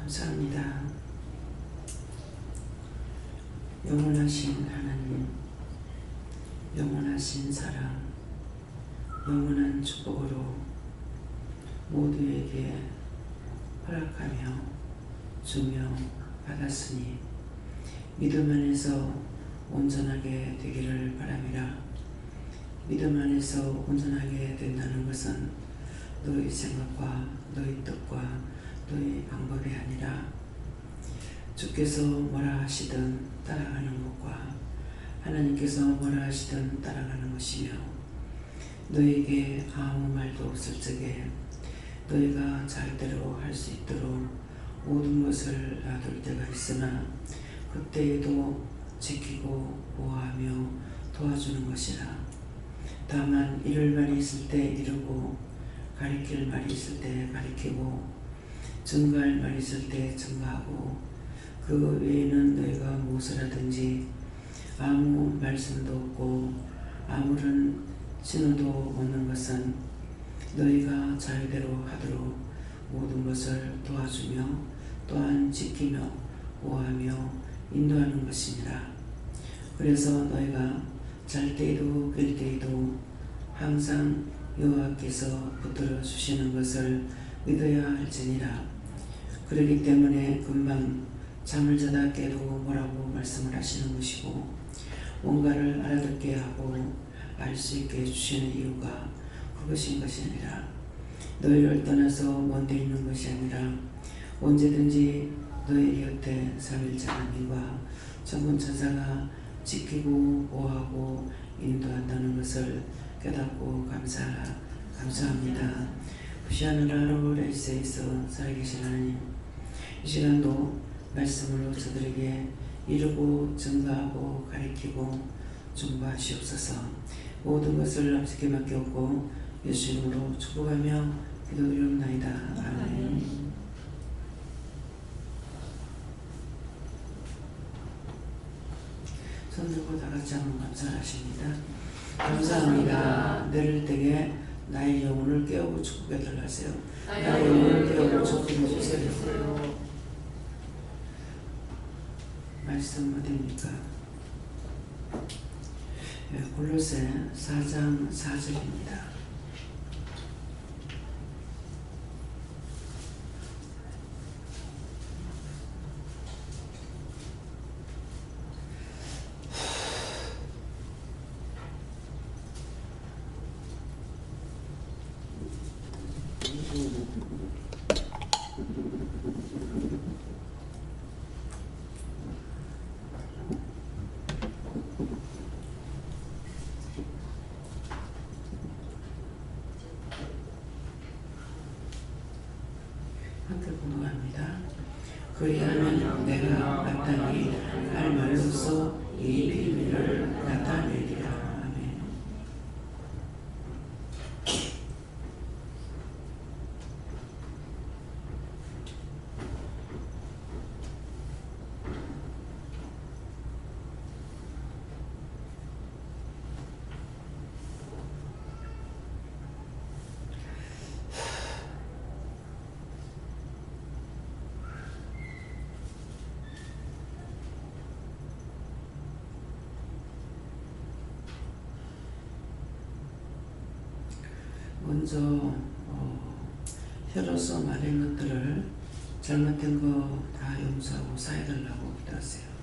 감사합니다. 영원하신 하나님, 영원하신 사랑, 영원한 축복으로 모두에게 허락하며 주며 받았으니 믿음 안에서 온전하게 되기를 바람이라. 믿음 안에서 온전하게 된다는 것은 너의 생각과 너의 뜻과 너의 방법이 아니라 주께서 뭐라 하시든 따라가는 것과 하나님께서 뭐라 하시든 따라가는 것이며, 너에게 아무 말도 없을 적에 너희가 잘대로 할 수 있도록 모든 것을 놔둘 때가 있으나 그때에도 지키고 보호하며 도와주는 것이라. 다만 이룰 말이 있을 때 이루고 가리킬 말이 있을 때 가리키고 증거할 말이 있을 때 증거하고 그 외에는 너희가 무엇을 하든지 아무 말씀도 없고 아무런 신호도 없는 것은 너희가 자유대로 하도록 모든 것을 도와주며 또한 지키며 보호하며 인도하는 것이니라. 그래서 너희가 잘 때에도 깰 때에도 항상 여호와께서 붙들어 주시는 것을 믿어야 할지니라. 그러기 때문에 금방 잠을 자다 깨도 뭐라고 말씀을 하시는 것이고 뭔가를 알아듣게 하고 알 수 있게 해주시는 이유가 그것인 것이니라. 너희를 떠나서 먼데 있는 것이 아니라 언제든지 너희 곁에 3일째 하나님과 전문 천사가 지키고 보호하고 인도한다는 것을 깨닫고 감사합니다. 부시하는 하루 레이스에서 살아계신 하나님, 이 시간도 말씀으로 저들에게 이루고 증거하고 가리키고 중보하시옵소서. 모든 것을 아버지께 맡겼고 예수 이름으로 축복하며 기도드리옵나이다. 아멘. 손 들고 다 같이 한번 감사하십니다. 감사합니다. 내릴 때에 나의 영혼을 깨우고 축복해 달라세요. 나의 영혼을 깨우고 축복해 주세요. 말씀 어디입니까? 골로새 4장 4절입니다. 함께 공부합니다. 그리하면 내가 마땅히 할 말로써 이 비밀을 나타내리라. 아멘. 먼저 혀로서 말한 것들을 잘못된 거 다 용서하고 사해달라고 기도하세요.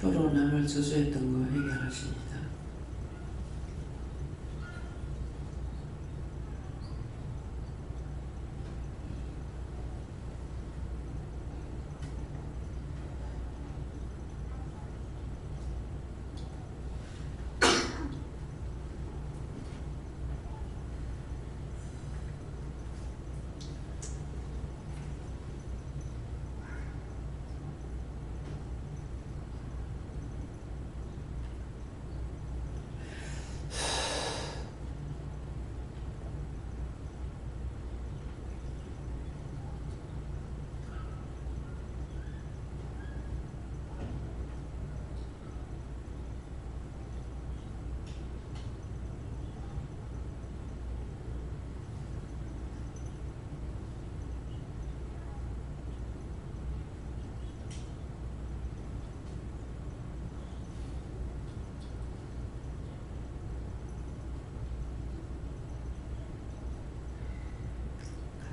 혀로 남을 저주했던 거 해결하십니다.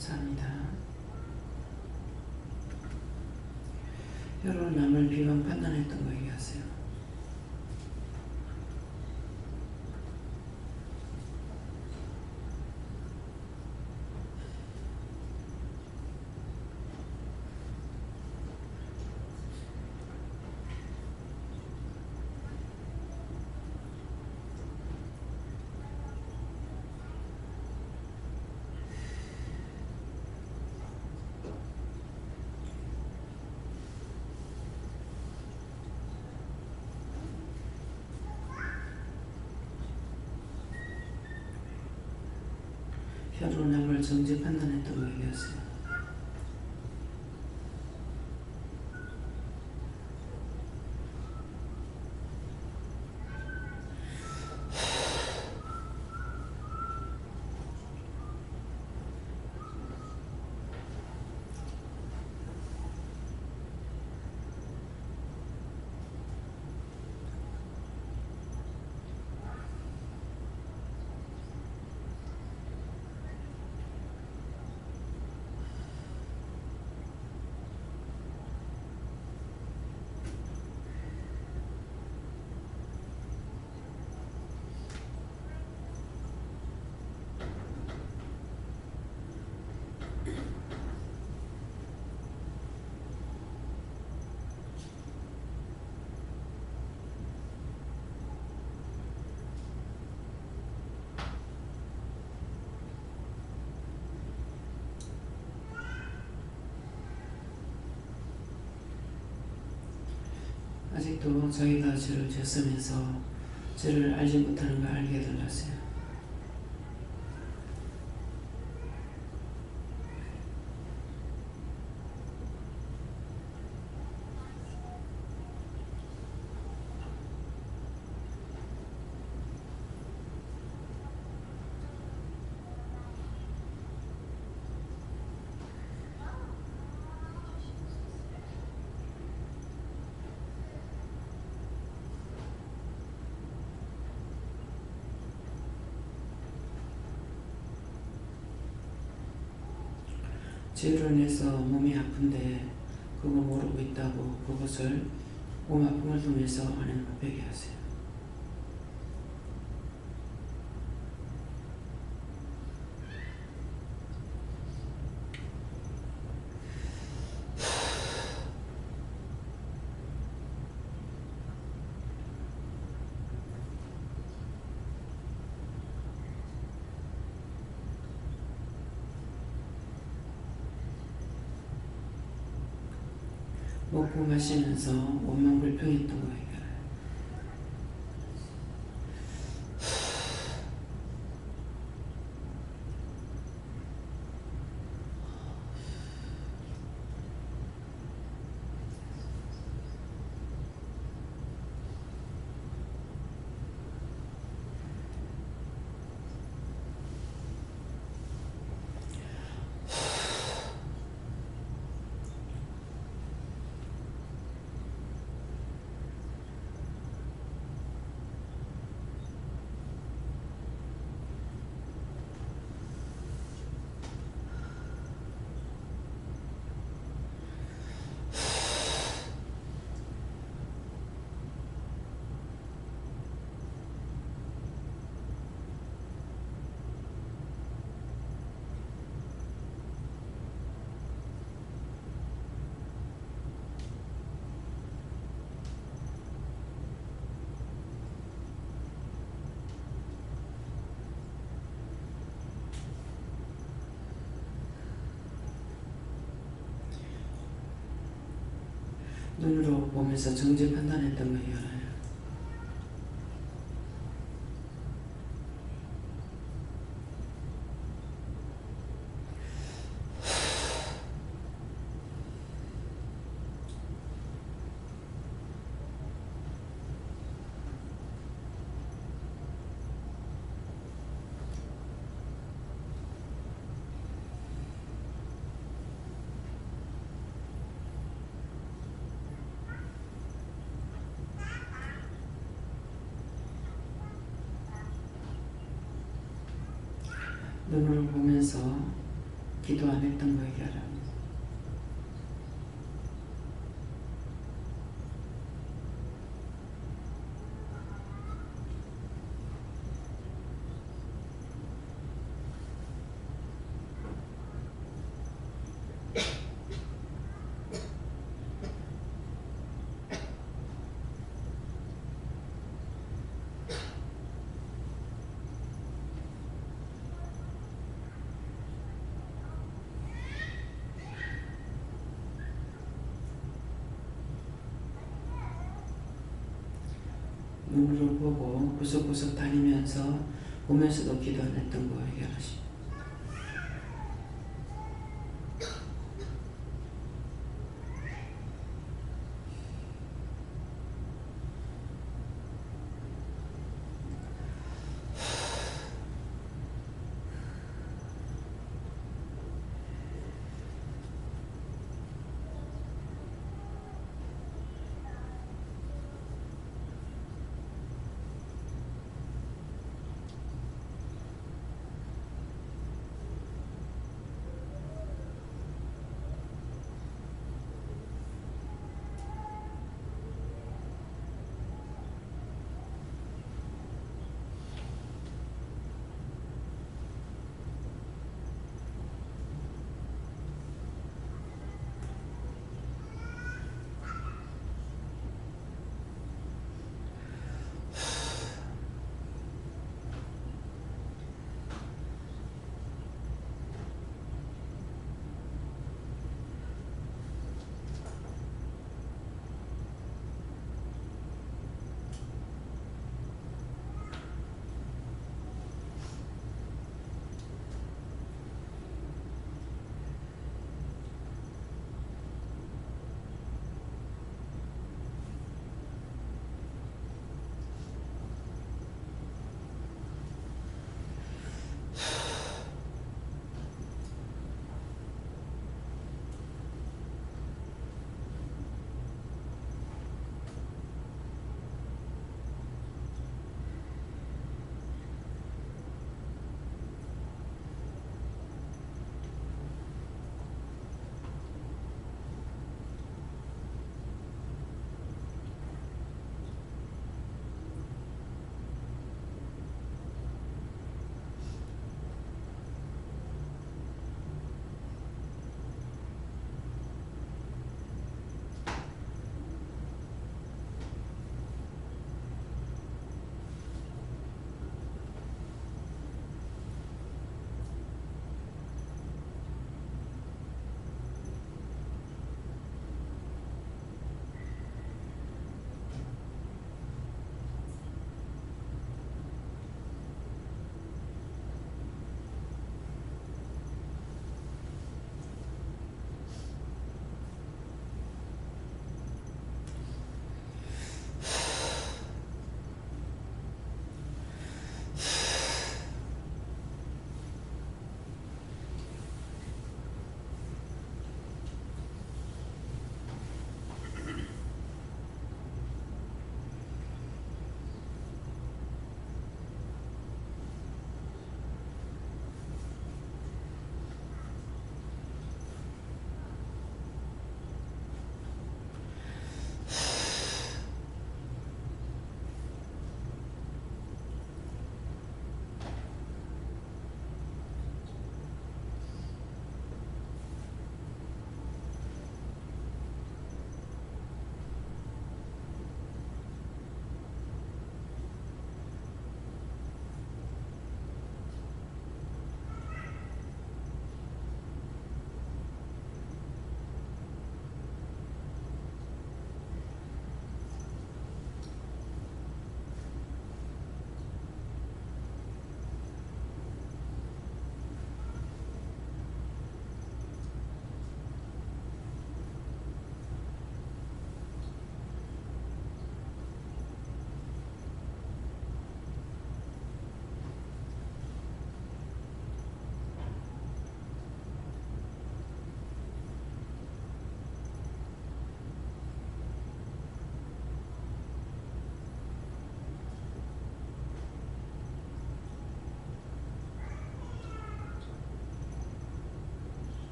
감사합니다. 혀로 남을 비방 판단했던 거 얘기하세요. 혀로 남을 정죄 판단했던 거 얘기하세요. 아직도 자기가 죄를 지었으면서 죄를 알지 못하는 걸 알게 해달라세요. 죄로 인해서 몸이 아픈데 그거 모르고 있다고 그것을 몸 아픔을 통해서 하나님 앞에 뵙게 하세요. 먹고 마시면서 원망 불평했던 거 해결해요. 눈으로 보면서 정죄 판단했던 거 해결해요. 눈을 보면서 기도 안 했던 거 얘기하라. 눈으로 보고 구석구석 다니면서 보면서도 기도 안 했던 거 해결하시고.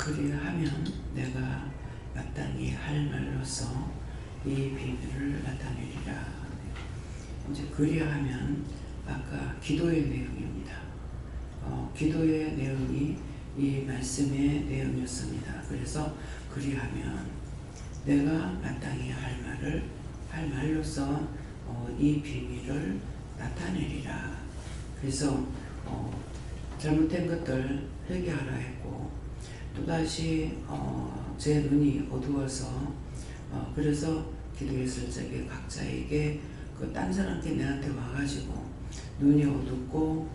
그리하면 내가 마땅히 할 말로서 이 비밀을 나타내리라. 이제 그리하면 아까 기도의 내용입니다. 기도의 내용이 이 말씀의 내용이었습니다. 그래서 그리하면 내가 마땅히 할 말로서 이 비밀을 나타내리라. 그래서 잘못된 것들 회개하라 했고, 또다시 제 눈이 어두워서 그래서 기도했을 적에 각자에게 그 딴 사람께 내한테 와가지고 눈이 어둡고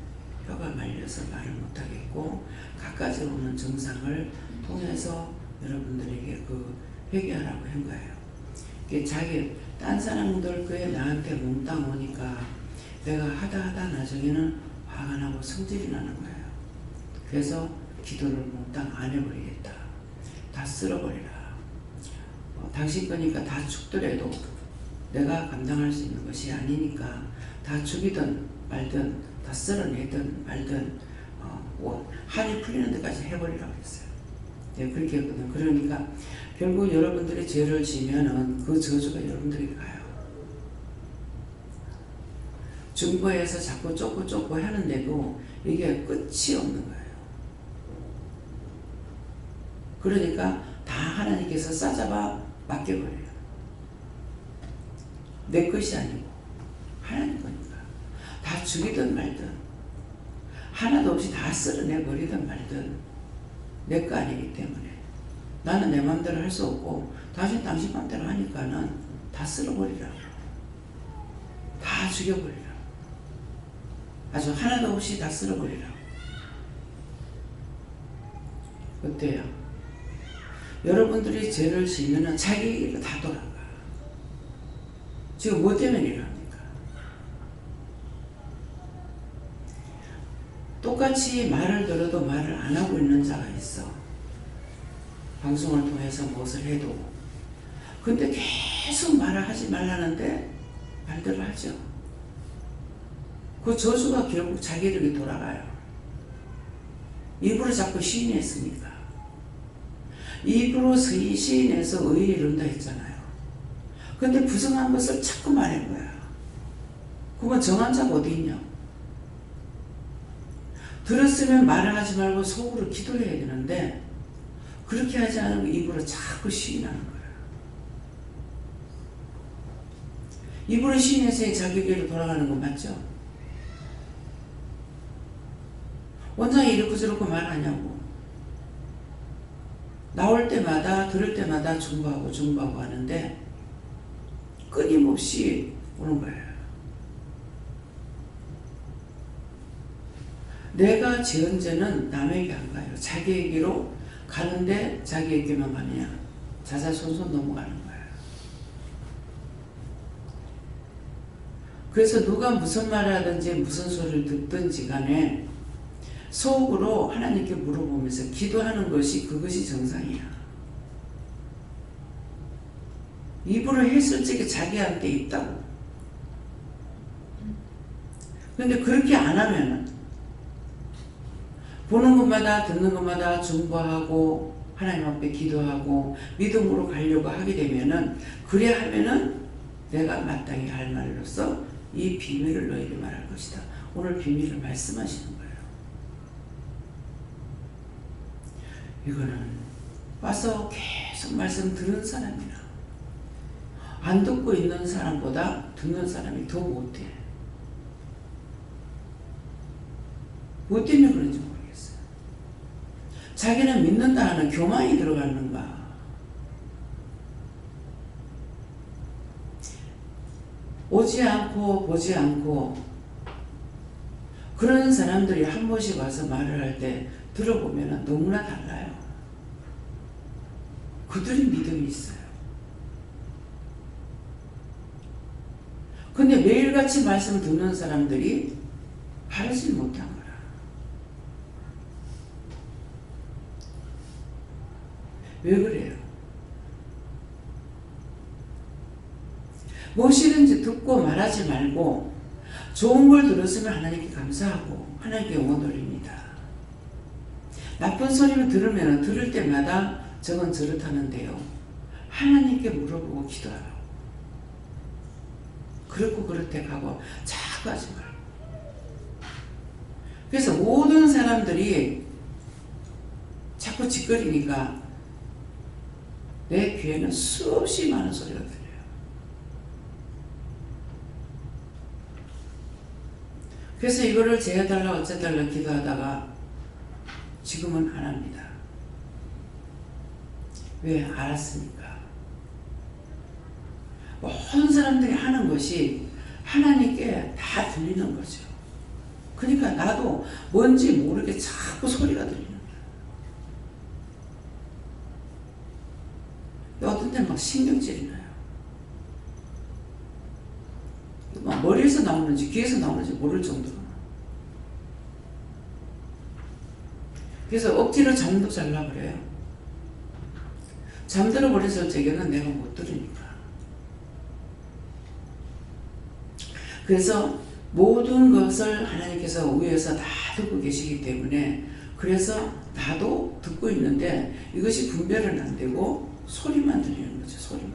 혀가 말려서 말을 못하겠고 갖가지 오는 증상을 통해서 여러분들에게 그 회개하라고 한 거예요. 자기 딴 사람들 그에 나한테 몽땅 오니까 내가 하다 나중에는 화가 나고 성질이 나는 거예요. 그래서 기도를 몽땅 안 해버리겠다. 다 쓸어버리라. 당신 거니까 다 죽더라도 내가 감당할 수 있는 것이 아니니까 다 죽이든 말든 다 쓸어내든 말든 한이 풀리는 데까지 해버리라고 했어요. 네, 그렇게 했거든요. 그러니까 결국 여러분들이 죄를 지면은 그 저주가 여러분들에게 가요. 중보해서 자꾸 쫓고 하는데도 이게 끝이 없는 거예요. 그러니까 다 하나님께서 싸잡아 맡겨버려요. 내 것이 아니고 하나님 거니까. 다 죽이든 말든 하나도 없이 다 쓸어내버리든 말든 내 거 아니기 때문에 나는 내 마음대로 할 수 없고 당신 마음대로 하니까는 다 쓸어버리라. 다 죽여버리라. 아주 하나도 없이 다 쓸어버리라. 어때요? 여러분들이 죄를 지으면 자기 길로 다 돌아가. 지금 뭐 때문에 이러합니까? 똑같이 말을 들어도 말을 안 하고 있는 자가 있어. 방송을 통해서 무엇을 해도. 근데 계속 말을 하지 말라는데 말들을 하죠. 그 저주가 결국 자기에게 돌아가요. 입으로 자꾸 시인했으니까. 입으로 시인해서 의에 이른다 했잖아요. 근데 부정한 것을 자꾸 말한 거야. 그건 정한 자가 어디 있냐? 들었으면 말을 하지 말고 속으로 기도해야 되는데 그렇게 하지 않으면 입으로 자꾸 시인하는 거야. 입으로 시인해서 자기에게로 돌아가는 거 맞죠? 원장이 이렇게 저렇게 말하냐고. 나올 때마다 들을 때마다 중보하고 하는데 끊임없이 오는 거예요. 내가 지은 죄는 남에게 안 가요. 자기에게로 가는데 자기에게만 가느냐. 자자손손 넘어가는 거예요. 그래서 누가 무슨 말을 하든지 무슨 소리를 듣든지 간에 속으로 하나님께 물어보면서 기도하는 것이 그것이 정상이야. 입으로 했을 적에 자기한테 있다고. 그런데 그렇게 안 하면은 보는 것마다 듣는 것마다 중보하고 하나님 앞에 기도하고 믿음으로 가려고 하게 되면은 그래 하면은 내가 마땅히 할 말로서 이 비밀을 너에게 말할 것이다. 오늘 비밀을 말씀하시는 거예요. 이거는 와서 계속 말씀 들은 사람이나 안 듣고 있는 사람보다 듣는 사람이 더 못해. 뭐 때문에 그런지 모르겠어요. 자기는 믿는다 하는 교만이 들어가는가. 오지 않고 보지 않고 그런 사람들이 한 번씩 와서 말을 할 때 들어보면 너무나 달라요. 그들이 믿음이 있어요. 근데 매일같이 말씀을 듣는 사람들이 바르지 못한 거라. 왜 그래요? 무엇이든지 듣고 말하지 말고 좋은 걸 들었으면 하나님께 감사하고 하나님께 영원 돌립니다. 나쁜 소리를 들으면 들을 때마다 저건 저렇다는데요. 하나님께 물어보고 기도하라고. 그렇고 그렇대 가고 자꾸 하지 말고. 그래서 모든 사람들이 자꾸 짓거리니까 내 귀에는 수없이 많은 소리가 들려요. 그래서 이거를 재해달라 어째달라 기도하다가 지금은 안 합니다. 왜? 알았으니까. 모든 사람들이 하는 것이 하나님께 다 들리는 거죠. 그러니까 나도 뭔지 모르게 자꾸 소리가 들리는 거야. 어떤 때는 막 신경질이 나요. 막 머리에서 나오는지 귀에서 나오는지 모를 정도로. 그래서 억지로 잠도 잘라 그래요. 잠들어 버렸을 적에는 내가 못 들으니까. 그래서 모든 것을 하나님께서 위에서 다 듣고 계시기 때문에 그래서 나도 듣고 있는데 이것이 분별은 안 되고 소리만 들리는 거죠. 소리만.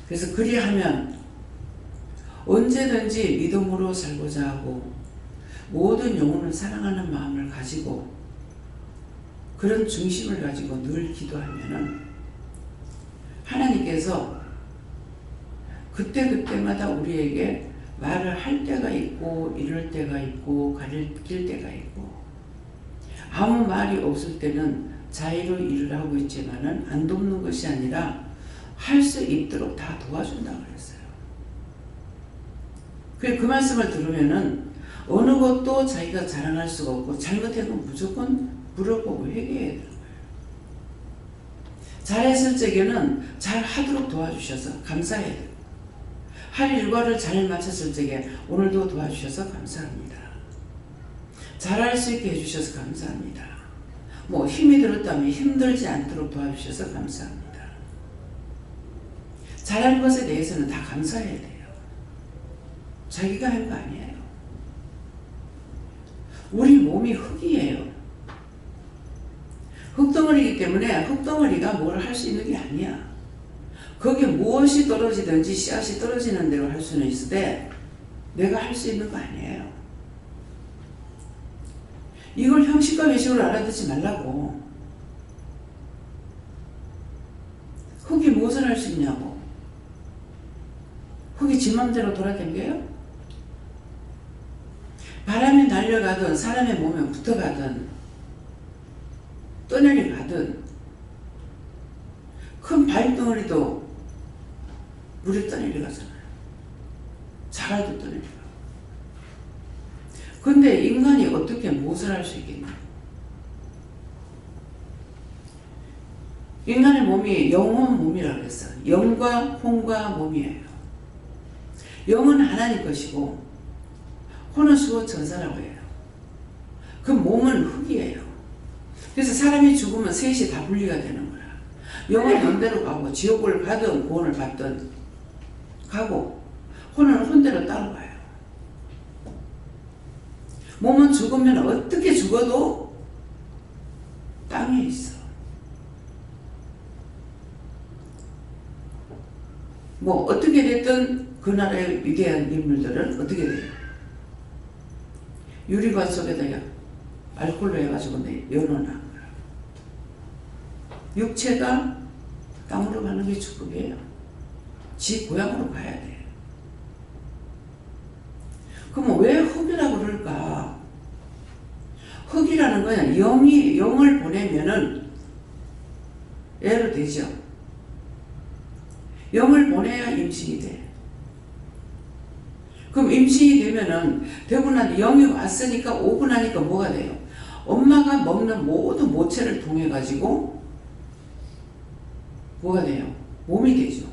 그래서 그리하면 언제든지 믿음으로 살고자 하고 모든 영혼을 사랑하는 마음을 가지고 그런 중심을 가지고 늘 기도하면은 하나님께서 그때그때마다 우리에게 말을 할 때가 있고 이럴 때가 있고 가릴 때가 있고 아무 말이 없을 때는 자의로 일을 하고 있지만은 안 돕는 것이 아니라 할 수 있도록 다 도와준다고 그랬어요. 그 말씀을 들으면은 어느 것도 자기가 자랑할 수가 없고 잘못하면 무조건 물어보고 회개해야 되는 거예요. 잘했을 적에는 잘 하도록 도와주셔서 감사해야 돼요. 할 일과를 잘 마쳤을 적에 오늘도 도와주셔서 감사합니다. 잘할 수 있게 해주셔서 감사합니다. 뭐 힘이 들었다면 힘들지 않도록 도와주셔서 감사합니다. 잘한 것에 대해서는 다 감사해야 돼요. 자기가 한 거 아니에요. 우리 몸이 흙이에요. 흙덩어리이기 때문에 흙덩어리가 뭘 할 수 있는 게 아니야. 거기에 무엇이 떨어지든지 씨앗이 떨어지는 대로 할 수는 있으되 내가 할 수 있는 거 아니에요. 이걸 형식과 외식으로 알아듣지 말라고. 흙이 무엇을 할 수 있냐고. 흙이 지 맘대로 돌아다녀요? 바람이 날려가든 사람의 몸에 붙어가든 떠내려가든 큰 바위덩어리도 물에 떠내려가잖아요. 자갈도 떠내려가고. 근데 인간이 어떻게 무엇을 할 수 있겠냐? 인간의 몸이 영혼 몸이라고 그랬어. 영과 혼과 몸이에요. 영은 하나님 것이고 혼은 수호 천사라고 해요. 그 몸은 흙이에요. 그래서 사람이 죽으면 셋이 다 분리가 되는 거야. 영은 영대로 가고 지옥을 가든 구원을 받든 가고 혼은 혼대로 따라가요. 몸은 죽으면 어떻게 죽어도 땅에 있어. 뭐 어떻게 됐든 그 나라의 위대한 인물들은 어떻게 돼요? 유리관 속에다가 알코올로 해가지고 연어놓은 거야. 육체가 땅으로 가는 게 축복이에요. 지 고향으로 가야 돼. 그럼 왜 흙이라고 그럴까? 흙이라는 건 영을 보내면은 애로 되죠. 영을 보내야 임신이 돼. 그럼 임신이 되면은 되고 난 영이 왔으니까 오고 나니까 뭐가 돼요? 엄마가 먹는 모든 모체를 통해 가지고 뭐가 돼요? 몸이 되죠.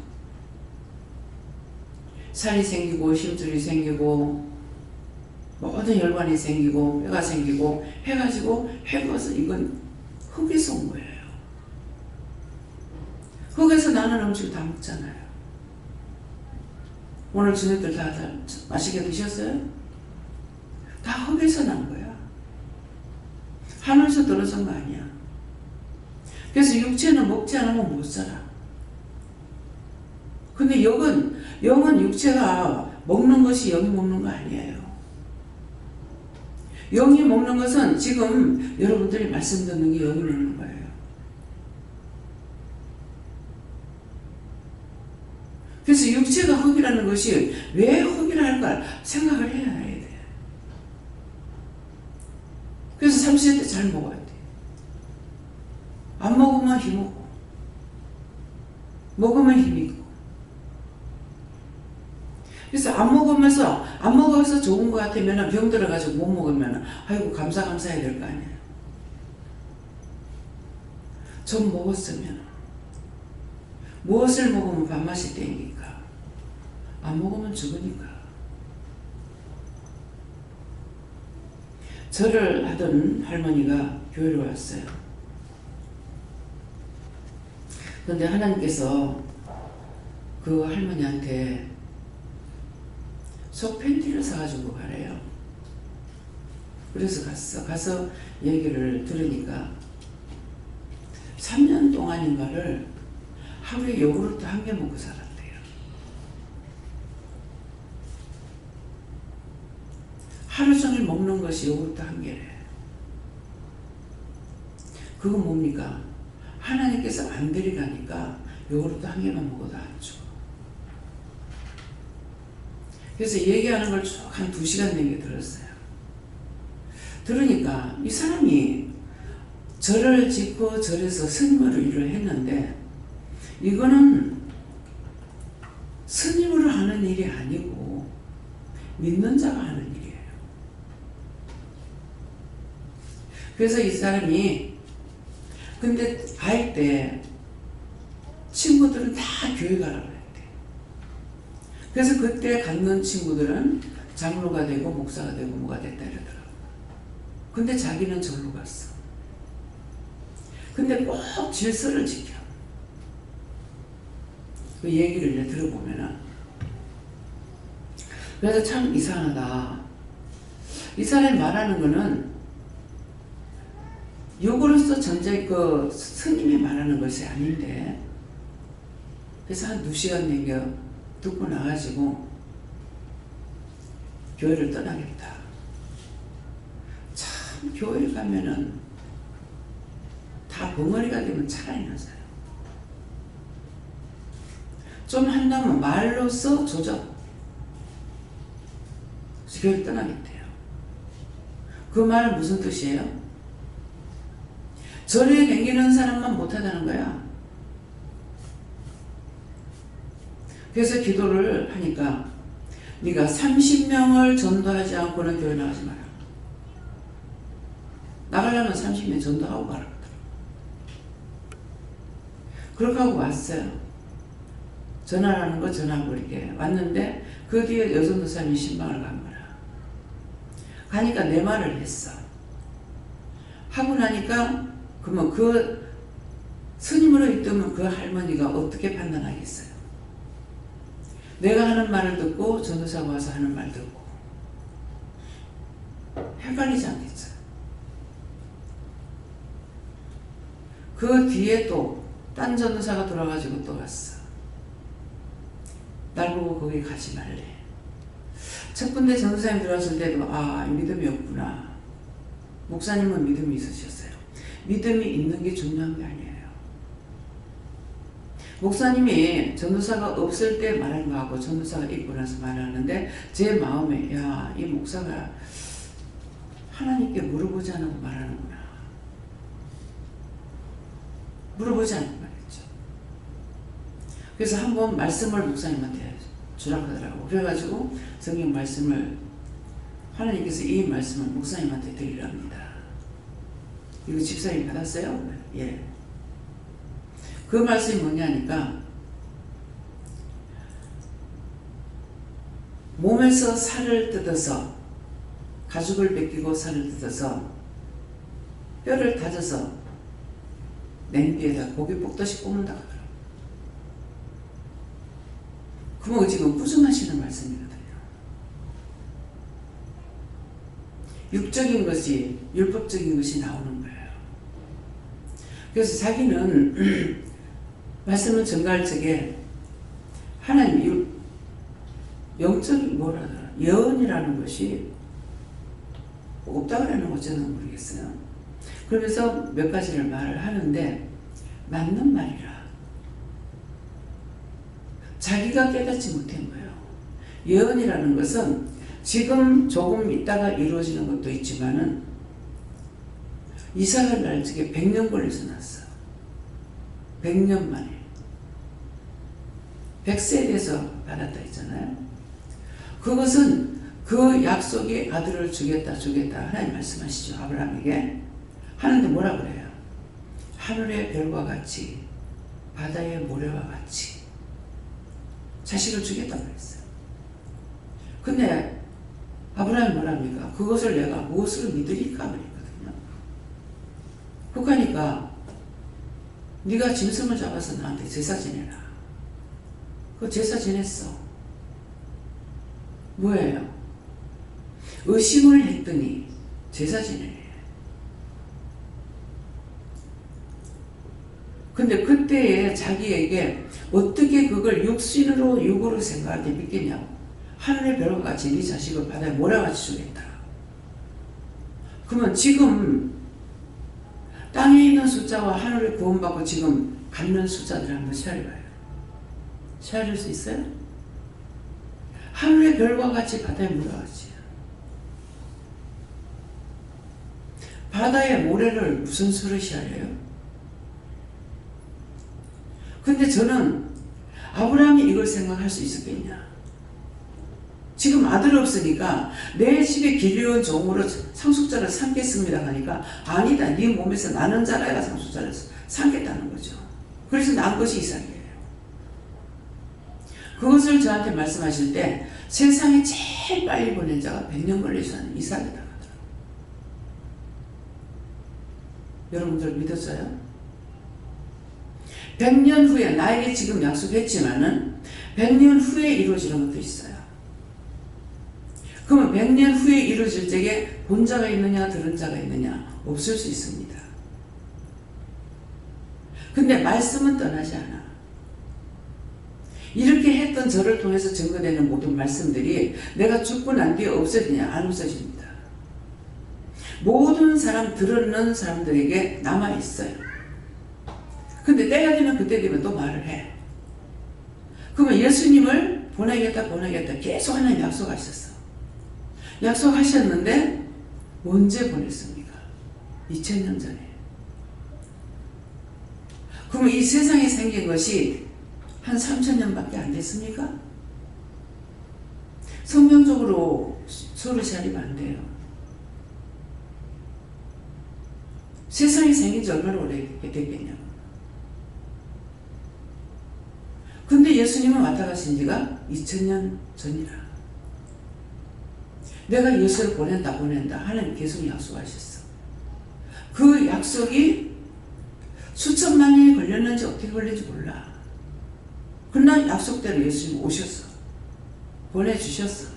살이 생기고 힘줄이 생기고 모든 혈관이 생기고 뼈가 생기고 해가지고 해가서 이건 흙에서 온 거예요. 흙에서 나는 음식을 다 먹잖아요. 오늘 저녁들 다 맛있게 드셨어요? 다 흙에서 난 거야. 하늘에서 떨어진 거 아니야. 그래서 육체는 먹지 않으면 못 살아. 근데 영은 육체가 먹는 것이 영이 먹는 거 아니에요. 영이 먹는 것은 지금 여러분들이 말씀 듣는 게 영이 먹는 거예요. 그래서 육체가 흙이라는 것이 왜 흙이라 할까 생각을 해야 돼. 그래서 30대 때 잘 먹어야 돼. 안 먹으면 힘없고 먹으면 힘이 있고. 그래서 안 먹어서 좋은 것 같으면 병 들어가지고 못 먹으면 아이고 감사해야 될 거 아니에요. 좀 먹었으면 무엇을 먹으면 밥맛이 땡기니까 안 먹으면 죽으니까. 절을 하던 할머니가 교회로 왔어요. 그런데 하나님께서 그 할머니한테 속 팬티를 사가지고 가래요. 그래서 가서 얘기를 들으니까 3년 동안인가를 하루에 요구르트 1개 먹고 살았대요. 하루 종일 먹는 것이 요구르트 1개래. 그건 뭡니까? 하나님께서 안 데려가니까 요구르트 1개만 먹어도 안 죽어. 그래서 얘기하는 걸 쭉 한 2시간 내게 들었어요. 들으니까 이 사람이 절을 짓고 절에서 스님으로 일을 했는데 이거는 스님으로 하는 일이 아니고 믿는 자가 하는 일이에요. 그래서 이 사람이 근데 아이 때 친구들은 다 교회 가라고 했대. 그래서 그때 갔는 친구들은 장로가 되고 목사가 되고 뭐가 됐다 이러더라고. 근데 자기는 절로 갔어. 근데 꼭 질서를 지켜. 그 얘기를 이제 들어보면은 그래서 참 이상하다. 이 사람이 말하는 거는 요구로서 전제 그 스님이 말하는 것이 아닌데 그래서 한 2시간 내겨 듣고 나가지고 교회를 떠나겠다. 참 교회를 가면은 다 벙어리가 되면 차라리 나서요. 좀 한다면 말로써 조져. 그래서 교회를 떠나겠대요. 그 말은 무슨 뜻이에요? 절에 다니는 사람만 못하다는 거야. 그래서 기도를 하니까 네가 30명을 전도하지 않고는 교회 나가지 마라. 나가려면 30명 전도하고 가라. 그렇게 하고 왔어요. 전화하는 거 전화하고 이렇게 왔는데 그 뒤에 여전도사님이 신방을 간 거라. 가니까 내 말을 했어. 하고 나니까 그러면 그 스님으로 있다면 그 할머니가 어떻게 판단하겠어요? 내가 하는 말을 듣고 전도사가 와서 하는 말 듣고 헷갈리지 않겠어요? 그 뒤에 또 딴 전도사가 돌아가지고 또 갔어. 날 보고 거기 가지 말래. 첫 군데 전도사님 들어왔을 때도 믿음이 없구나. 목사님은 믿음이 있으셨어요. 믿음이 있는 게 중요한 게 아니에요. 목사님이 전도사가 없을 때 말하는 거하고 전도사가 있고 나서 말하는데 제 마음에 이 목사가 하나님께 물어보지 않고 말하는구나. 물어보지 않고 말했죠. 그래서 한번 말씀을 목사님한테 주락하더라고. 그래가지고 성경 말씀을 하나님께서 이 말씀을 목사님한테 드리랍니다. 이거 집사님 받았어요? 예. 그 말씀이 뭐냐니까 몸에서 살을 뜯어서 가죽을 벗기고 살을 뜯어서 뼈를 다져서 냄비에다 고기 볶듯이 볶는다 하더라고요. 그러면 지금 부정하시는 말씀이거든요. 육적인 것이, 율법적인 것이 나오는 거예요. 그래서 자기는 말씀을 전가할 적에 하나님 영적인 뭐라더라, 예언이라는 것이 없다고 하는 거 저는 모르겠어요. 그러면서 몇 가지를 말을 하는데 맞는 말이라. 자기가 깨닫지 못한 거예요. 예언이라는 것은 지금 조금 있다가 이루어지는 것도 있지만은 이삭을 낳을 적에 100년 걸려서 났어요. 100년 만에. 100세대에서 받았다 했잖아요. 그것은 그 약속의 아들을 주겠다 하나님 말씀하시죠. 아브라함에게. 하는데 뭐라 그래요? 하늘의 별과 같이 바다의 모래와 같이 자식을 주겠다고 그랬어요. 근데 아브라함이 뭐랍니까? 그것을 내가 무엇으로 믿으리까 그랬거든요. 그러니까 네가 짐승을 잡아서 나한테 제사 지내라. 그 제사 지냈어. 뭐예요? 의심을 했더니 제사 지내래. 근데 그때에 자기에게 어떻게 그걸 육으로 생각할 때 믿겠냐고. 하늘의 별과 같이 네 자식을 바다에 모래같이 주겠다. 그러면 지금 땅에 있는 숫자와 하늘을 구원받고 지금 갖는 숫자들 한번 세어봐요. 세어릴 수 있어요? 하늘의 별과 같이 바다에 모래같이. 바다의 모래를 무슨 수로 세어려요? 근데 저는 아브라함이 이걸 생각할 수 있었겠냐. 지금 아들 없으니까 내 집에 길려온 종으로 상속자를 삼겠습니다 하니까 아니다. 네 몸에서 나는 자라야 상속자를 삼겠다는 거죠. 그래서 난 것이 이삭이에요. 그것을 저한테 말씀하실 때 세상에 제일 빨리 보낸 자가 100년 걸려서 하는 이삭이다 하더라고요. 여러분들 믿었어요? 100년 후에 나에게 지금 약속했지만은 100년 후에 이루어지는 것도 있어요. 그러면 100년 후에 이루어질 적에 본 자가 있느냐 들은 자가 있느냐 없을 수 있습니다. 근데 말씀은 떠나지 않아. 이렇게 했던 저를 통해서 증거되는 모든 말씀들이 내가 죽고 난 뒤에 없어지냐? 안 없어집니다. 모든 사람 들었는 사람들에게 남아있어요. 근데 때가 되면 그때 되면 또 말을 해. 그러면 예수님을 보내겠다 계속 하나님 약속하셨어. 약속하셨는데 언제 보냈습니까? 2000년 전에. 그러면 이 세상에 생긴 것이 한 3000년밖에 안 됐습니까? 성경적으로 서로 자리면 안 돼요. 세상이 생긴 지 얼마나 오래 됐겠냐고. 근데 예수님은 왔다 가신 지가 2000년 전이라. 내가 예수를 보낸다 하나님 계속 약속하셨어. 그 약속이 수천만 년이 걸렸는지 어떻게 걸렸는지 몰라. 그러나 약속대로 예수님 오셨어. 보내주셨어.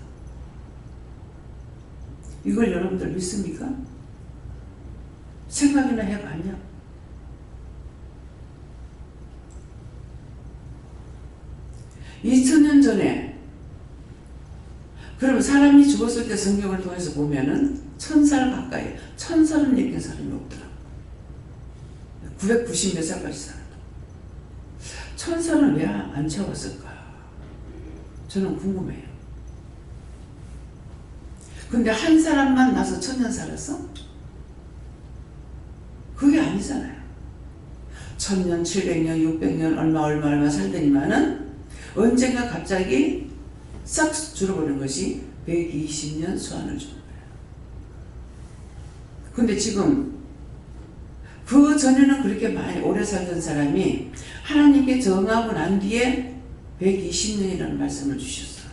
이걸 여러분들 믿습니까? 생각이나 해봤냐? (2000년) 전에 그럼 사람이 죽었을 때 성경을 통해서 보면은 1000살 가까이 1000살은 느낀 사람이 없더라. 990 몇 살까지 살았다. 1000살은 왜 안 채웠을까? 저는 궁금해요. 근데 한 사람만 나서 1000년 살았어? 그게 아니잖아요. 1000년, 700년, 600년 얼마 살더니만은 언젠가 갑자기 싹 줄어버린 것이 120년 수한을 주는 거예요. 근데 지금 그 전에는 그렇게 많이 오래 살던 사람이 하나님께 정하고 난 뒤에 120년이라는 말씀을 주셨어.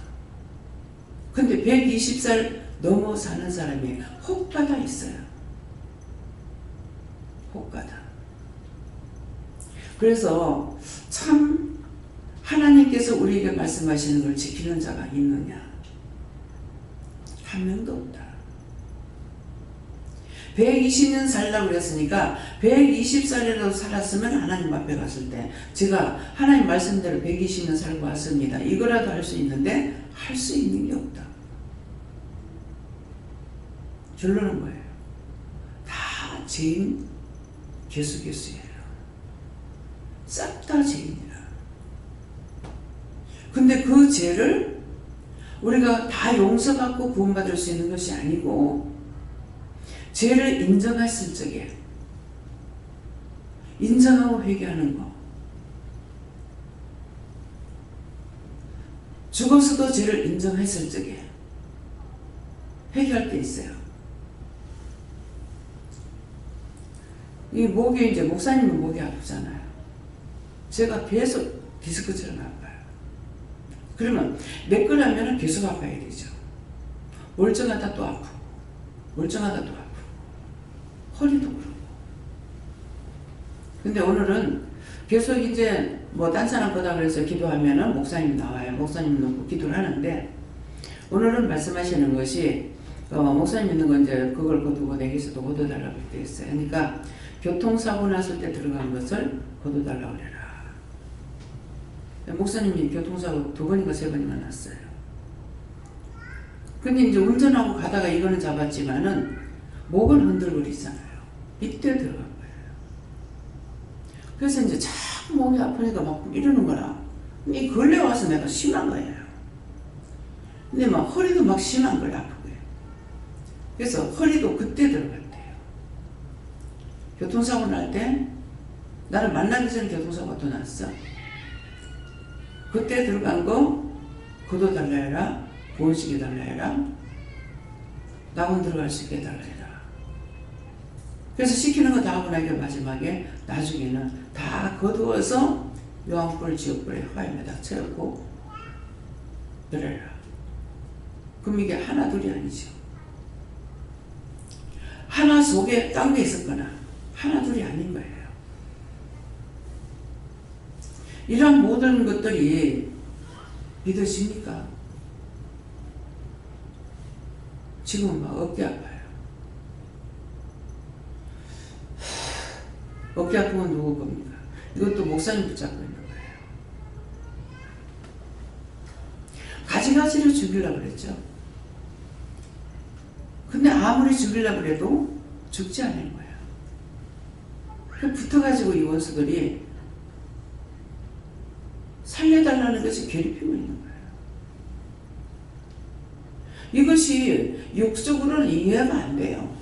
근데 120살 넘어 사는 사람이 혹가다 있어요. 혹가다. 그래서 참 하나님께서 우리에게 말씀하시는 걸 지키는 자가 있느냐? 한 명도 없다. 120년 살라고 그랬으니까 120살이라도 살았으면 하나님 앞에 갔을 때 제가 하나님 말씀대로 120년 살고 왔습니다. 이거라도 할 수 있는데 할 수 있는 게 없다. 결론은 뭐예요? 다 죄인 개수예요. 싹 다 죄인이라. 근데 그 죄를 우리가 다 용서받고 구원받을 수 있는 것이 아니고 죄를 인정했을 적에 인정하고 회개하는 거. 죽어서도 죄를 인정했을 적에 회개할 때 있어요. 이 목이 이제 목사님은 목이 아프잖아요. 제가 계속 디스크처럼 아파요. 그러면 내 거라면 계속 아파야 되죠. 멀쩡하다 또 아프고 멀쩡하다 또 아프고 허리도 그렇고. 근데 오늘은 계속 이제 뭐 딴 사람 거다 그래서 기도하면은 목사님 나와요. 목사님 놓고 기도를 하는데 오늘은 말씀하시는 것이 목사님 있는 건 이제 그걸 거두고 내게서도 거둬달라고 되어 있어요. 그러니까 교통사고 났을 때 들어간 것을 거둬달라고 그래라. 목사님이 교통사고 2번인가 3번인가 났어요. 근데 이제 운전하고 가다가 이거는 잡았지만은 목은 흔들거리잖아요. 이때 들어간 거예요. 그래서 이제 자꾸 목이 아프니까 막 이러는 거라. 이 근래 와서 내가 심한 거예요. 근데 막 허리도 막 심한 걸 아프고요. 그래서 허리도 그때 들어갔대요. 교통사고 날 때 나를 만나기 전에 교통사고가 또 났어. 그때 들어간 거 거둬달라 해라. 구원시켜달라 해라. 낙원 들어갈 수 있게 해달라 해라. 그래서 시키는 거 다 하고 나니까 마지막에 나중에는 다 거두어서 요한불 지옥불에 화염에다 채우고 그래라. 그럼 이게 하나 둘이 아니죠. 하나 속에 딴 게 있었거나 하나 둘이 아닌 거예요. 이런 모든 것들이 믿으십니까? 지금 막 어깨 아파요. 어깨 아픈 건 누구 겁니까? 이것도 목사님 붙잡고 있는 거예요. 가지가지를 죽이려고 그랬죠. 근데 아무리 죽이려고 그래도 죽지 않는 거예요. 붙어가지고 이 원수들이 살려달라는 것이 괴롭히고 있는 거예요. 이것이 육적으로는 이해가 안 돼요.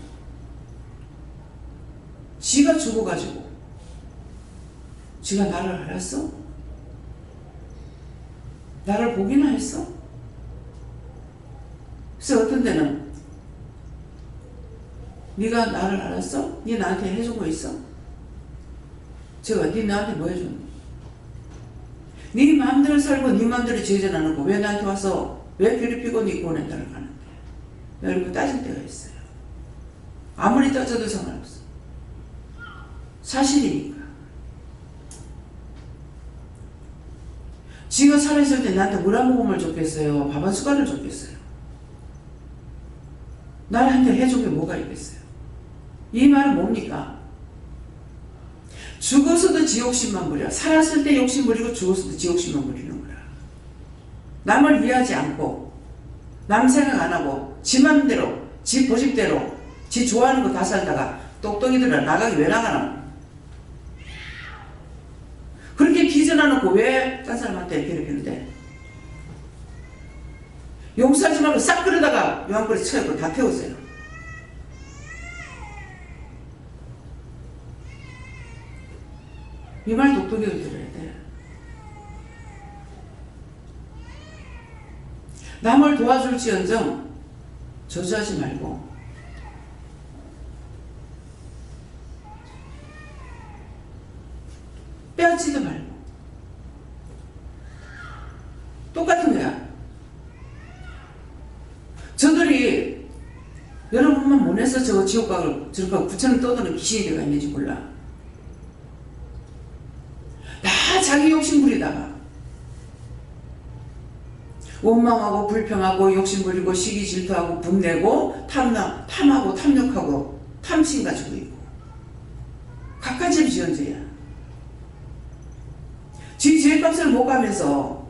지가 죽어가지고 지가 나를 알았어? 나를 보기나 했어? 그래서 어떤 때는 네가 나를 알았어? 네 나한테 해준 거 있어? 제가 네 나한테 뭐 해줬노? 네 마음대로 살고 네 마음대로 제재하는 거 왜 나한테 와서 왜 괴롭히고 네 구원했다고 하는데 이렇게 따질 때가 있어요. 아무리 따져도 상관없어. 사실이니까. 지가 살아있을 때 나한테 물 한 모금을 줬겠어요? 밥 한 숟갈을 줬겠어요? 나한테 해준 게 뭐가 있겠어요? 이 말은 뭡니까? 죽어서도 지욕심만 부려. 살았을 때 욕심 부리고 죽었을 때 지욕심만 부리는 거라. 남을 위하지 않고 남 생각 안 하고 지 맘대로 지 고집대로 지 좋아하는 거 다 살다가 똑똑이들은 나가기 왜 나가나? 그렇게 기절해놓고 왜 딴 사람한테 괴롭히는데? 용서하지 말고 싹 끌어다가 요한불에 채우고 다 태웠어요. 이 말 똑똑이를 들어야 돼. 남을 도와줄지언정 저주하지 말고 빼앗지도 말고 똑같은 거야. 저들이 여러분만 못해서 저거 지옥박을 저렇게 구천을 떠드는 귀신이 내가 있는지 몰라. 다 자기 욕심 부리다가 원망하고 불평하고 욕심 부리고 시기 질투하고 분내고 탐하고 탐욕하고 함신 가지고 있고 각한 집 지원자야. 지 죄값을 못 가면서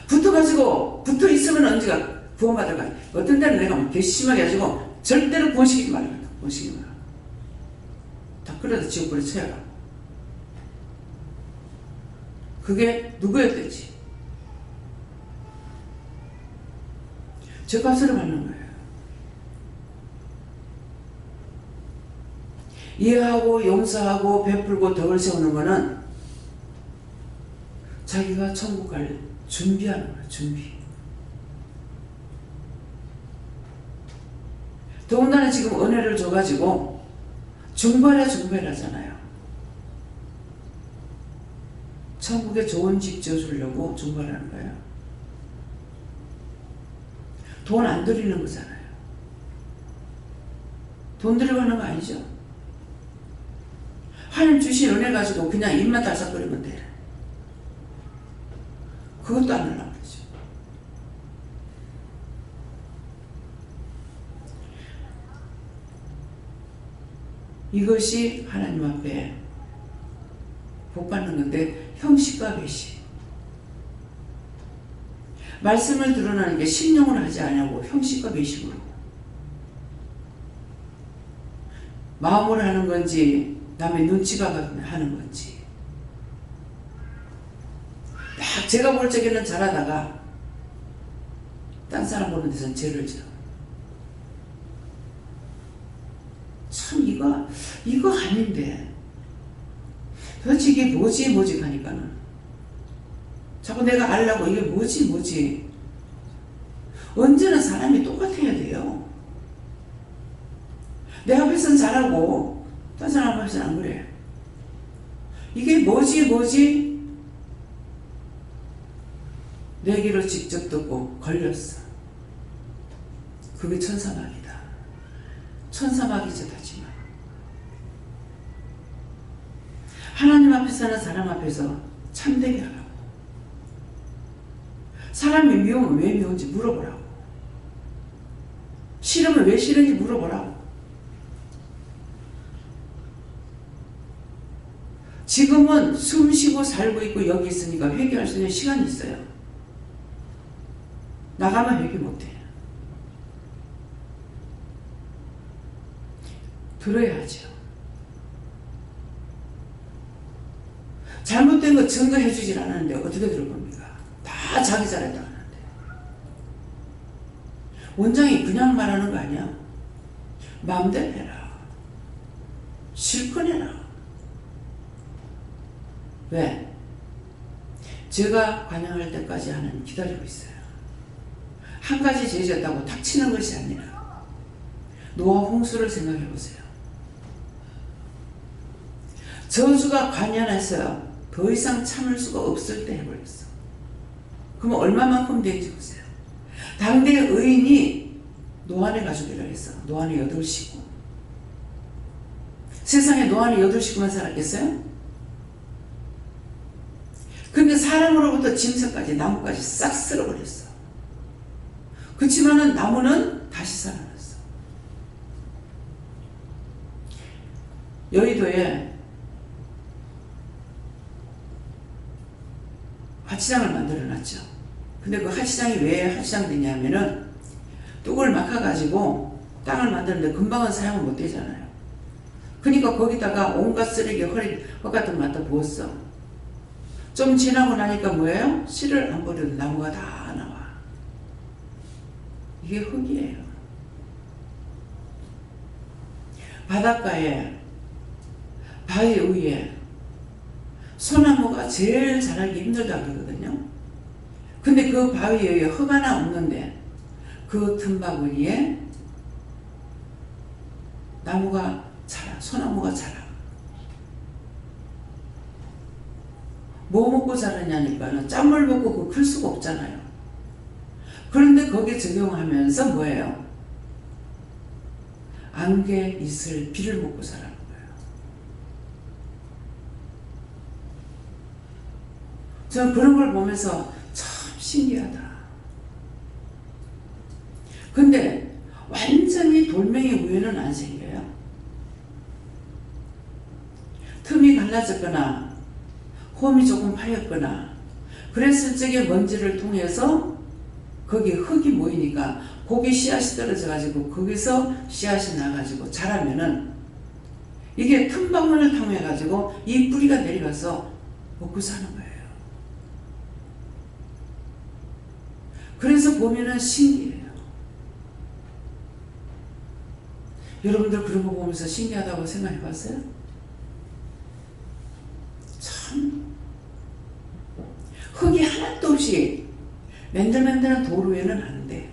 붙어 있으면 언제가 구원받을까. 어떤 때는 내가 뭐 괘씸하게 가지고 절대로 구원시키지 말라. 구원시키지 마라. 다 그래도 지옥불에 쳐야가. 그게 누구였든지 죄값을 받는 거예요. 이해하고 용서하고 베풀고 덕을 세우는 거는 자기가 천국 갈 준비하는 거야. 준비. 더군다나 지금 은혜를 줘가지고 중발하잖아요. 천국에 좋은 집 지어주려고 중발하는 거예요. 돈 안 들이는 거잖아요. 돈 들이고 하는 거 아니죠. 하나님 주신 은혜 가지고 그냥 입만 달싹거리면 돼. 그것도 안 하려고 그러죠. 이것이 하나님 앞에 복 받는 건데, 형식과 배식. 말씀을 드러나는 게 신용을 하지 않냐고, 형식과 배식으로. 마음으로 하는 건지 남의 눈치가 하는 건지. 딱 제가 볼 적에는 잘하다가 딴 사람 보는 데서는 죄를 져. 참 이거 아닌데 도대체 이게 뭐지 하니까는 자꾸 내가 알라고 이게 뭐지 언제나 사람이 똑같아야 돼요. 내 앞에서는 잘하고 딴 사람 앞에서는 안 그래. 이게 뭐지 내 귀로 직접 듣고 걸렸어. 그게 천사막이다. 천사막이 짓하지만 하나님 앞에서는 사람 앞에서 참되게 하라고. 사람이 미우면 왜 미운지 물어보라고. 싫으면 왜 싫은지 물어보라고. 지금은 숨 쉬고 살고 있고 여기 있으니까 회개할 수 있는 시간이 있어요. 나가면 회개 못해. 들어야죠. 잘못된 거 증거해 주질 않았는데 어떻게 들을 겁니까? 다 자기 잘했다 하는데. 원장이 그냥 말하는 거 아니야. 마음대로 해라. 실컷 해라. 왜? 제가 관양할 때까지 하나님 기다리고 있어요. 한 가지 죄졌다고 닥치는 것이 아니라 노아 홍수를 생각해 보세요. 저주가 관연해서 더 이상 참을 수가 없을 때 해버렸어. 그럼 얼마만큼 되는지 보세요. 당대 의인이 노아네 가족이라 했어. 노아네 8식구. 세상에 노아네 8식구만 살았겠어요? 그러니까 사람으로부터 짐승까지 나무까지 싹 쓸어버렸어. 그렇지만은 나무는 다시 살아났어. 여의도에 하치장을 만들어놨죠. 근데 그 하치장이 왜 하치장 되냐면은 뚝을 막아가지고 땅을 만드는데 금방은 사용을 못 되잖아요. 그러니까 거기다가 온갖 쓰레기 흙 같은 거 갖다 부었어. 좀 지나고 나니까 뭐예요? 씨를 안 버려도 나무가 다 나와. 이게 흙이에요. 바닷가에 바위 위에 소나무가 제일 자라기 힘들다고 그러거든요. 근데 그 바위 위에 흙 하나 없는데 그 틈바구니에 나무가 자라. 소나무가 자라. 뭐 먹고 자라냐니까는 짠물 먹고 클 수가 없잖아요. 그런데 거기에 적용하면서 뭐예요? 안개, 이슬, 비를 먹고 자라는 거예요. 저는 그런 걸 보면서 참 신기하다. 근데 완전 완전히 돌멩이 위에는 안 생겨요. 틈이 갈라졌거나 홈이 조금 파였거나 그랬을 적에 먼지를 통해서 거기 흙이 모이니까 거기 씨앗이 떨어져 가지고 거기서 씨앗이 나가지고 자라면은 이게 틈바구니를 통해 가지고 이 뿌리가 내려가서 먹고 사는 거예요. 그래서 보면은 신기해요. 여러분들 그런 거 보면서 신기하다고 생각해 봤어요? 참 흙이 하나도 없이 맨들맨들한 돌 위에는 안 돼.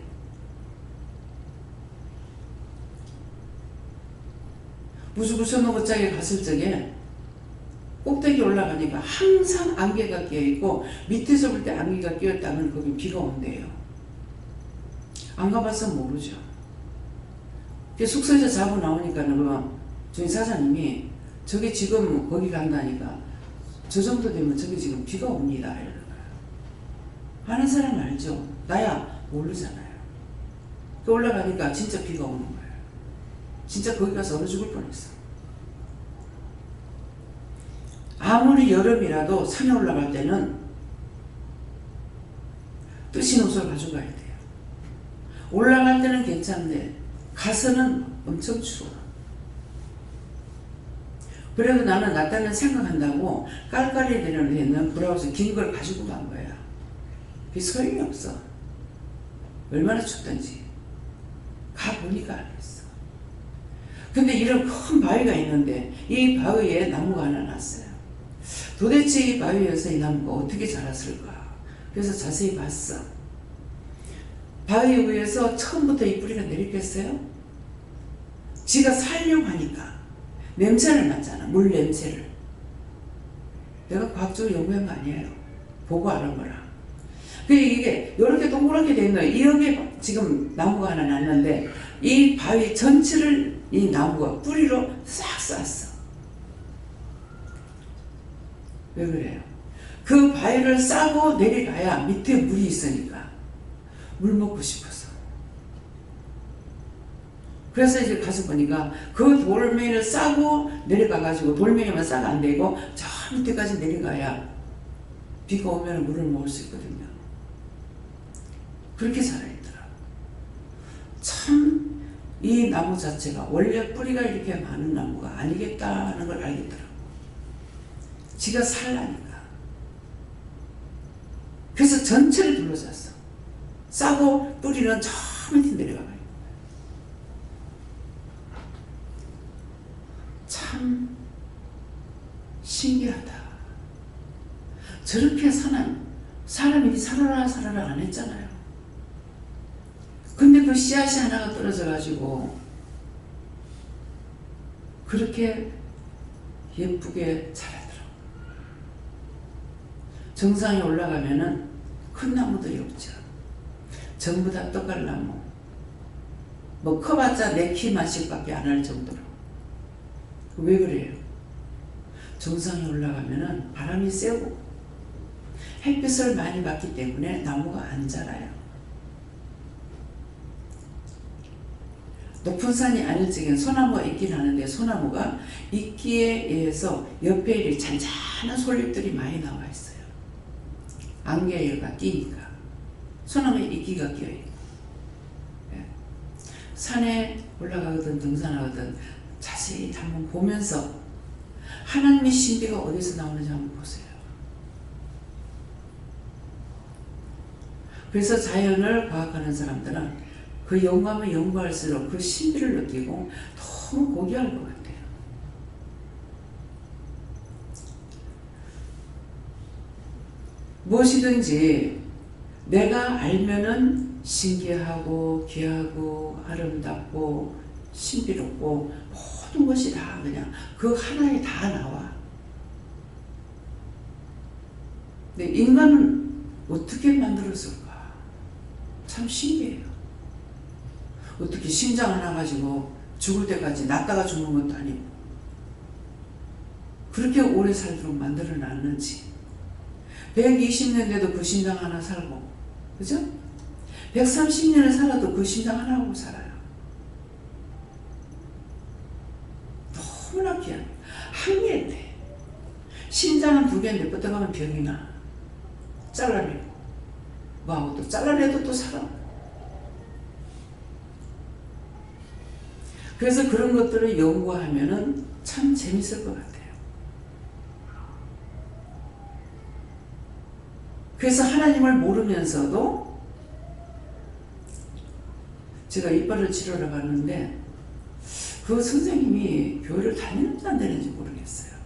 무수부수 노고짝에 갔을 적에 꼭대기 올라가니까 항상 안개가 끼어있고 밑에서 볼 때 안개가 끼었다면 거기 비가 온대요. 안 가봐서 모르죠. 숙소에서 자고 나오니까는 저희 사장님이 저기 지금 거기 간다니까 저 정도 되면 저기 지금 비가 옵니다 이러는 거예요. 아는 사람 알죠? 나야 모르잖아요. 올라가니까 진짜 비가 오는 거예요. 진짜 거기 가서 얼어 죽을 뻔했어. 아무리 여름이라도 산에 올라갈 때는 뜨신 옷을 가져가야 돼요. 올라갈 때는 괜찮은데 가서는 엄청 추워. 그래도 나는 낫다는 생각한다고 깔깔이 되는 브라우스 긴 걸 가지고 간 거야. 그게 소용이 없어. 얼마나 춥던지. 가보니까 알겠어. 근데 이런 큰 바위가 있는데 이 바위에 나무가 하나 났어요. 도대체 이 바위에서 이 나무가 어떻게 자랐을까? 그래서 자세히 봤어. 바위 위에서 처음부터 이 뿌리가 내렸겠어요? 지가 살려고 하니까 냄새를 맡잖아. 물 냄새를. 내가 과학적으로 연구한 거 아니에요. 보고 알은 거라. 이게 이렇게 동그랗게 돼 있는 여기에 지금 나무가 하나 났는데 이 바위 전체를 이 나무가 뿌리로 싹 쌌어. 왜 그래요? 그 바위를 싸고 내려가야 밑에 물이 있으니까 물 먹고 싶어서. 그래서 이제 가서 보니까 그 돌멩이를 싸고 내려가가지고 돌멩이만 싸가 안 되고 저 밑에까지 내려가야 비가 오면 물을 먹을 수 있거든요. 그렇게 살아있더라. 참 이 나무 자체가 원래 뿌리가 이렇게 많은 나무가 아니겠다는 걸 알겠더라고. 지가 살라니까. 그래서 전체를 둘러쌌어. 싸고 뿌리는 저 밑에 내려가요. 참 신기하다. 저렇게 사는 사람이 살아라 안 했잖아요. 근데 그 씨앗이 하나가 떨어져 가지고 그렇게 예쁘게 자라더라고요. 정상에 올라가면은 큰 나무들이 없죠. 전부 다 떡갈나무. 뭐 커봤자 내 키만씩밖에 안 할 정도로. 왜 그래요? 정상에 올라가면은 바람이 세고 햇빛을 많이 받기 때문에 나무가 안 자라요. 높은 산이 아닐 적엔 소나무가 있긴 하는데 소나무가 이끼에 의해서 옆에 이렇게 잔잔한 솔잎들이 많이 나와 있어요. 안개가 끼니까. 소나무에 이끼가 끼어있고. 예. 산에 올라가거든 등산하거든 자세히 한번 보면서 하나님의 신비가 어디서 나오는지 한번 보세요. 그래서 자연을 과학하는 사람들은 그 영감을 연구할수록 그 신비를 느끼고 너무 고귀할 것 같아요. 무엇이든지 내가 알면은 신기하고 귀하고 아름답고 신비롭고 모든 것이 다 그냥 그 하나에 다 나와. 근데 인간은 어떻게 만들었을까? 참 신기해요. 어떻게 심장 하나 가지고 죽을 때까지 낫다가 죽는 것도 아니고 그렇게 오래 살도록 만들어 놨는지 120년 돼도 그 심장 하나 살고 그죠? 130년을 살아도 그 심장 하나 하고 살아요. 심장은 2개인데 뻗어가면 병이 나. 잘라내고 뭐하고 또 잘라내도 또 살아. 그래서 그런 것들을 연구하면은 참 재밌을 것 같아요. 그래서 하나님을 모르면서도 제가 이빨을 치료를 갔는데 그 선생님이 교회를 다니는지 안 다니는지 모르겠어요.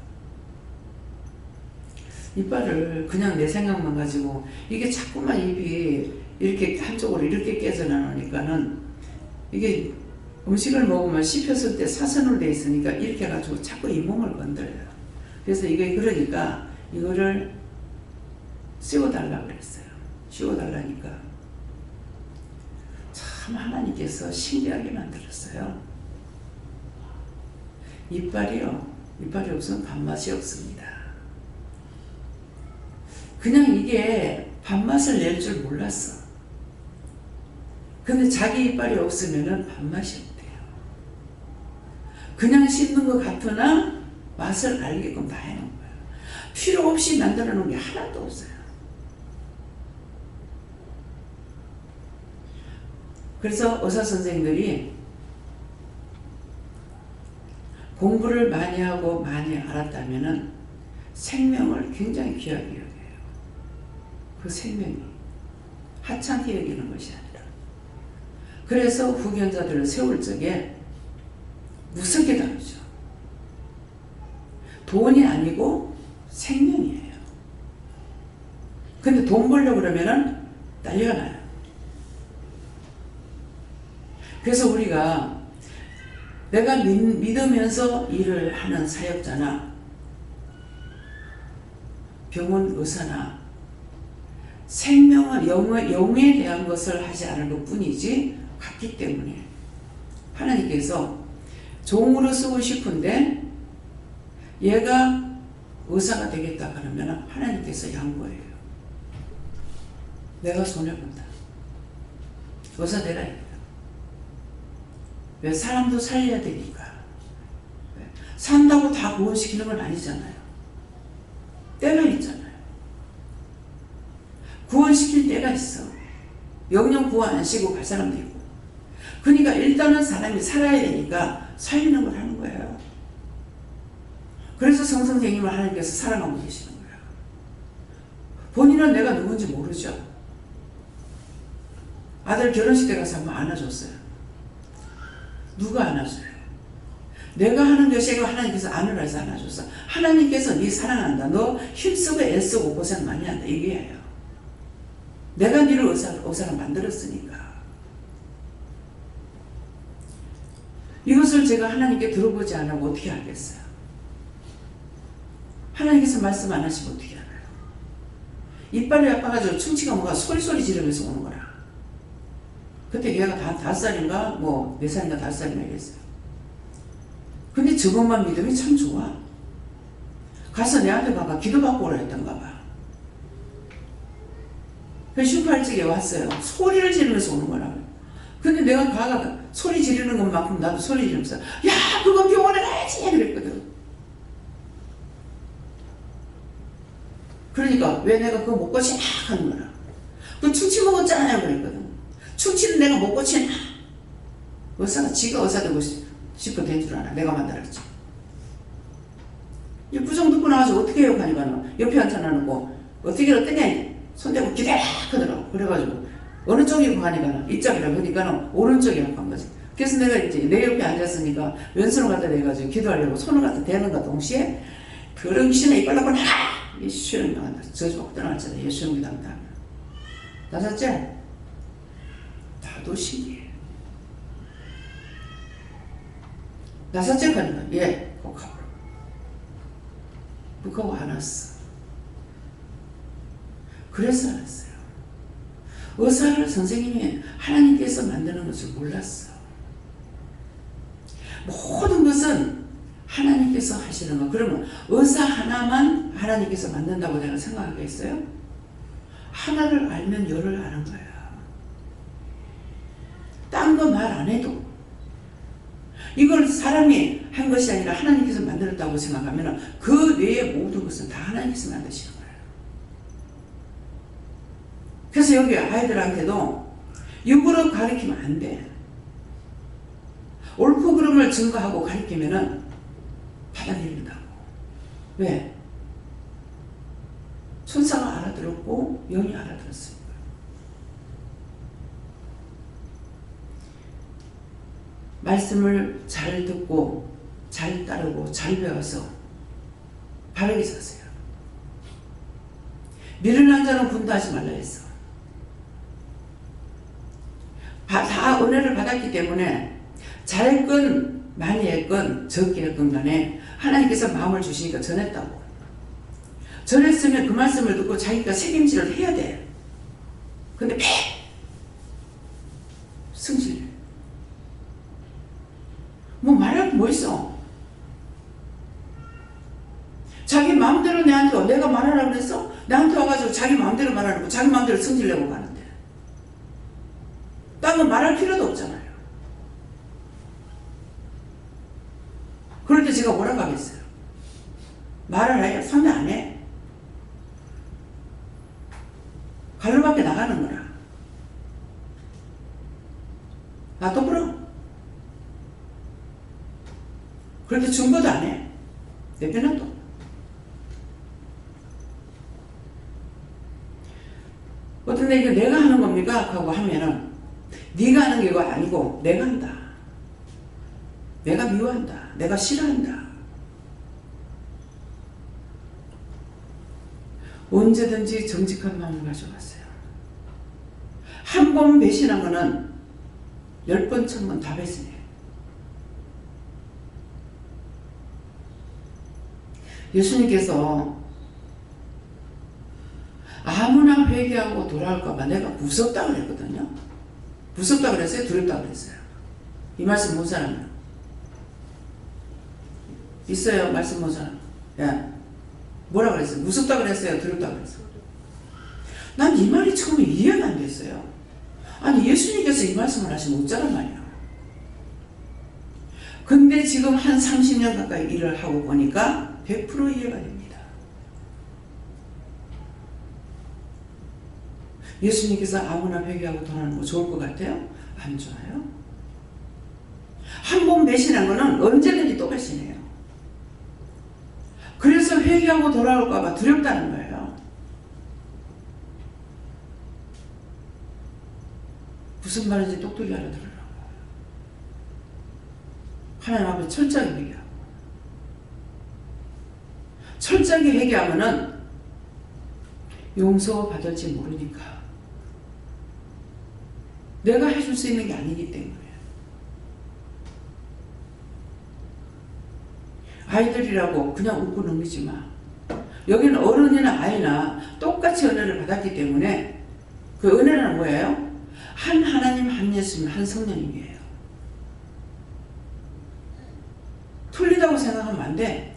이빨을 그냥 내 생각만 가지고 이게 자꾸만 입이 이렇게 한쪽으로 이렇게 깨져 나오니까는 이게 음식을 먹으면 씹혔을 때 사선으로 돼 있으니까 이렇게 해가지고 자꾸 이 몸을 건드려요. 그래서 이게 그러니까 이거를 씌워달라고 그랬어요. 씌워달라니까 참 하나님께서 신기하게 만들었어요. 이빨이 없으면 밥맛이 없습니다. 그냥 이게 밥맛을 낼 줄 몰랐어. 근데 자기 이빨이 없으면 밥맛이 없대요. 그냥 씹는 것 같으나 맛을 알게끔 다 해놓은 거예요. 필요 없이 만들어 놓은 게 하나도 없어요. 그래서 의사 선생님들이 공부를 많이 하고 많이 알았다면은 생명을 굉장히 귀하게 여겨요. 그 생명이 하찮게 여기는 것이 아니라. 그래서 후견자들을 세울 적에 무섭게 다루죠. 돈이 아니고 생명이에요. 근데 돈 벌려고 그러면은 난리가 나요. 그래서 우리가 내가 믿으면서 일을 하는 사역자나 병원 의사나 생명은 영에 대한 것을 하지 않을 것 뿐이지 같기 때문에 하나님께서 종으로 쓰고 싶은데 얘가 의사가 되겠다 그러면 하나님께서 양보해요. 내가 손해본다. 의사 되라 해요. 왜? 사람도 살려야 되니까. 왜? 산다고 다 구원시키는 건 아니잖아요. 때가 있잖아요. 구원시킬 때가 있어. 영영 구원 안 시키고 갈 사람도 있고. 그러니까 일단은 사람이 살아야 되니까 살리는 걸 하는 거예요. 그래서 성선생님을 하나님께서 사랑하고 계시는 거예요. 본인은 내가 누군지 모르죠. 아들 결혼식 때 가서 한번 안아줬어요. 누가 안아줘요? 내가 하는 것이 아니고 하나님께서 안으라 해서 안아줬어. 하나님께서 네 사랑한다. 너 힘쓰고 애쓰고 고생 많이 한다. 이게예요. 내가 너를 의사로 만들었으니까. 이것을 제가 하나님께 들어보지 않으면 어떻게 알겠어요? 하나님께서 말씀 안 하시면 어떻게 알아요? 이빨이 아파가지고 충치가 뭐가 소리 지르면서 오는 거라. 그때 얘가 5살인가 뭐 4살인가 5살인가 이랬어요. 근데 저것만 믿으면 참 좋아. 가서 내한테 봐봐. 기도받고 오라 했던가 봐. 그 슈퍼일찍에 왔어요. 소리를 지르면서 오는 거라. 근데 내가 가가 소리 지르는 것만큼 나도 소리 지르면서 야 그거 병원에 가야지 그랬거든. 그러니까 왜 내가 그거 못 고치냐 하는 거라. 그 충치 먹었잖아요 그랬거든. 충치는 내가 못 고치나? 의사가 지가 의사 되고 싶어 된 줄 알아. 내가 만들었지. 이 부정 듣고 나와서 어떻게 해요? 하니까 옆에 앉혀놔놓고 어떻게 손대고 기다려 하더라고. 그래가지고 어느 쪽이고 하니까 이쪽이라고 하니까 오른쪽이라고 한 거지. 그래서 내가 이제 내 옆에 앉았으니까 왼손을 갖다 대가지고 기도하려고 손을 갖다 대는가 동시에 그릇이나 이빨 나고 나가! 예수님 나간다. 저주받고 떠나갔잖아. 예수님 믿답니다. 다섯째, 나도 신기해. 다섯째 가니까 예, 복하고. 복하고 안 왔어. 그래서 알았어요. 의사를 선생님이 하나님께서 만드는 것을 몰랐어. 모든 것은 하나님께서 하시는 거. 그러면 의사 하나만 하나님께서 만든다고 내가 생각하겠어요? 하나를 알면 열을 아는 거야. 딴 거 말 안 해도 이걸 사람이 한 것이 아니라 하나님께서 만들었다고 생각하면 그 외의 모든 것은 다 하나님께서 만드시는 거예요. 그래서 여기 아이들한테도 육으로 가르치면 안 돼. 옳고 그름을 증거하고 가르치면은 받아들인다고. 왜? 천사가 알아들었고 영이 알아들었으니까. 말씀을 잘 듣고 잘 따르고 잘 배워서 바르게 사세요. 미련한 자는 분도하지 말라 했어. 다 은혜를 받았기 때문에 잘했건 많이 했건 적게 했건 간에 하나님께서 마음을 주시니까 전했다고. 전했으면 그 말씀을 듣고 자기가 책임질을 해야 돼. 근데 승질. 뭐 말할 거 뭐 있어? 자기 마음대로 내가 말하라고 그랬어? 나한테 와가지고 자기 마음대로 말하는 거 자기 마음대로 승질내고 가는데 딴 건 말할 필요도 없잖아요. 그럴 때 제가 뭐라고 하겠어요? 말을 해요? 상대 안 해? 갈로 밖에 나가는 거라. 놔둬 버려. 그렇게 증거도 안 해. 내빼놔둬. 어떤 데 이거 내가 하는 겁니까? 하고 하면은 네가 하는 게 이거 아니고 내가 한다. 내가 미워한다. 내가 싫어한다. 언제든지 정직한 마음을 가져갔어요. 한 번 배신한 거는 10번, 1000번 다 배신해요. 예수님께서 아무나 회개하고 돌아올까봐 내가 무섭다 그랬거든요. 무섭다 그랬어요? 두렵다 그랬어요? 이 말씀 못 사람이요? 있어요? 말씀 못 사람? 예. 뭐라 그랬어요? 무섭다 그랬어요? 두렵다 그랬어요? 난 이 말이 처음에 이해가 안 됐어요. 아니 예수님께서 이 말씀을 하시면 어쩌란 말이야. 근데 지금 한 30년 가까이 일을 하고 보니까 100% 이해가 됩니다. 예수님께서 아무나 회개하고 돌아오는 거 좋을 것 같아요? 안 좋아요. 한 번 배신한 거는 언제든지 또 배신해요. 그래서 회개하고 돌아올까 봐 두렵다는 거예요. 무슨 말인지 똑똑히 알아들으라고. 하나님 앞에 철저하게 회개하고. 철저하게 회개하면은 용서받을지 모르니까. 내가 해줄 수 있는 게 아니기 때문에. 아이들이라고 그냥 웃고 넘기지 마. 여기는 어른이나 아이나 똑같이 은혜를 받았기 때문에 그 은혜는 뭐예요? 한 하나님, 한 예수님, 한 성령님이에요. 틀리다고 생각하면 안 돼.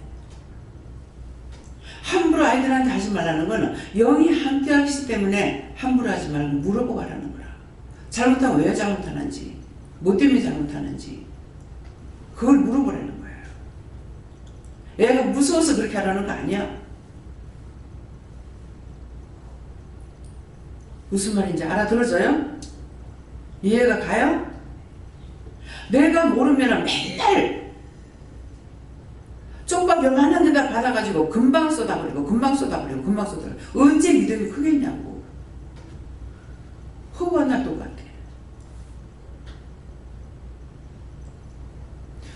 함부로 아이들한테 하지 말라는 거는 영이 함께 하시기 때문에 함부로 하지 말고 물어보고 하라는 거야. 잘못하면 왜 잘못하는지, 뭐 때문에 잘못하는지 그걸 물어보라는 거예요. 애가 무서워서 그렇게 하라는 거 아니야. 무슨 말인지 알아들어져요? 이해가 가요? 내가 모르면 맨날 쪽박 요만한 데다 받아가지고 금방 쏟아버리고 금방 쏟아버리고 금방 쏟아버리고 언제 믿음이 크겠냐고. 허구한 날 똑같아.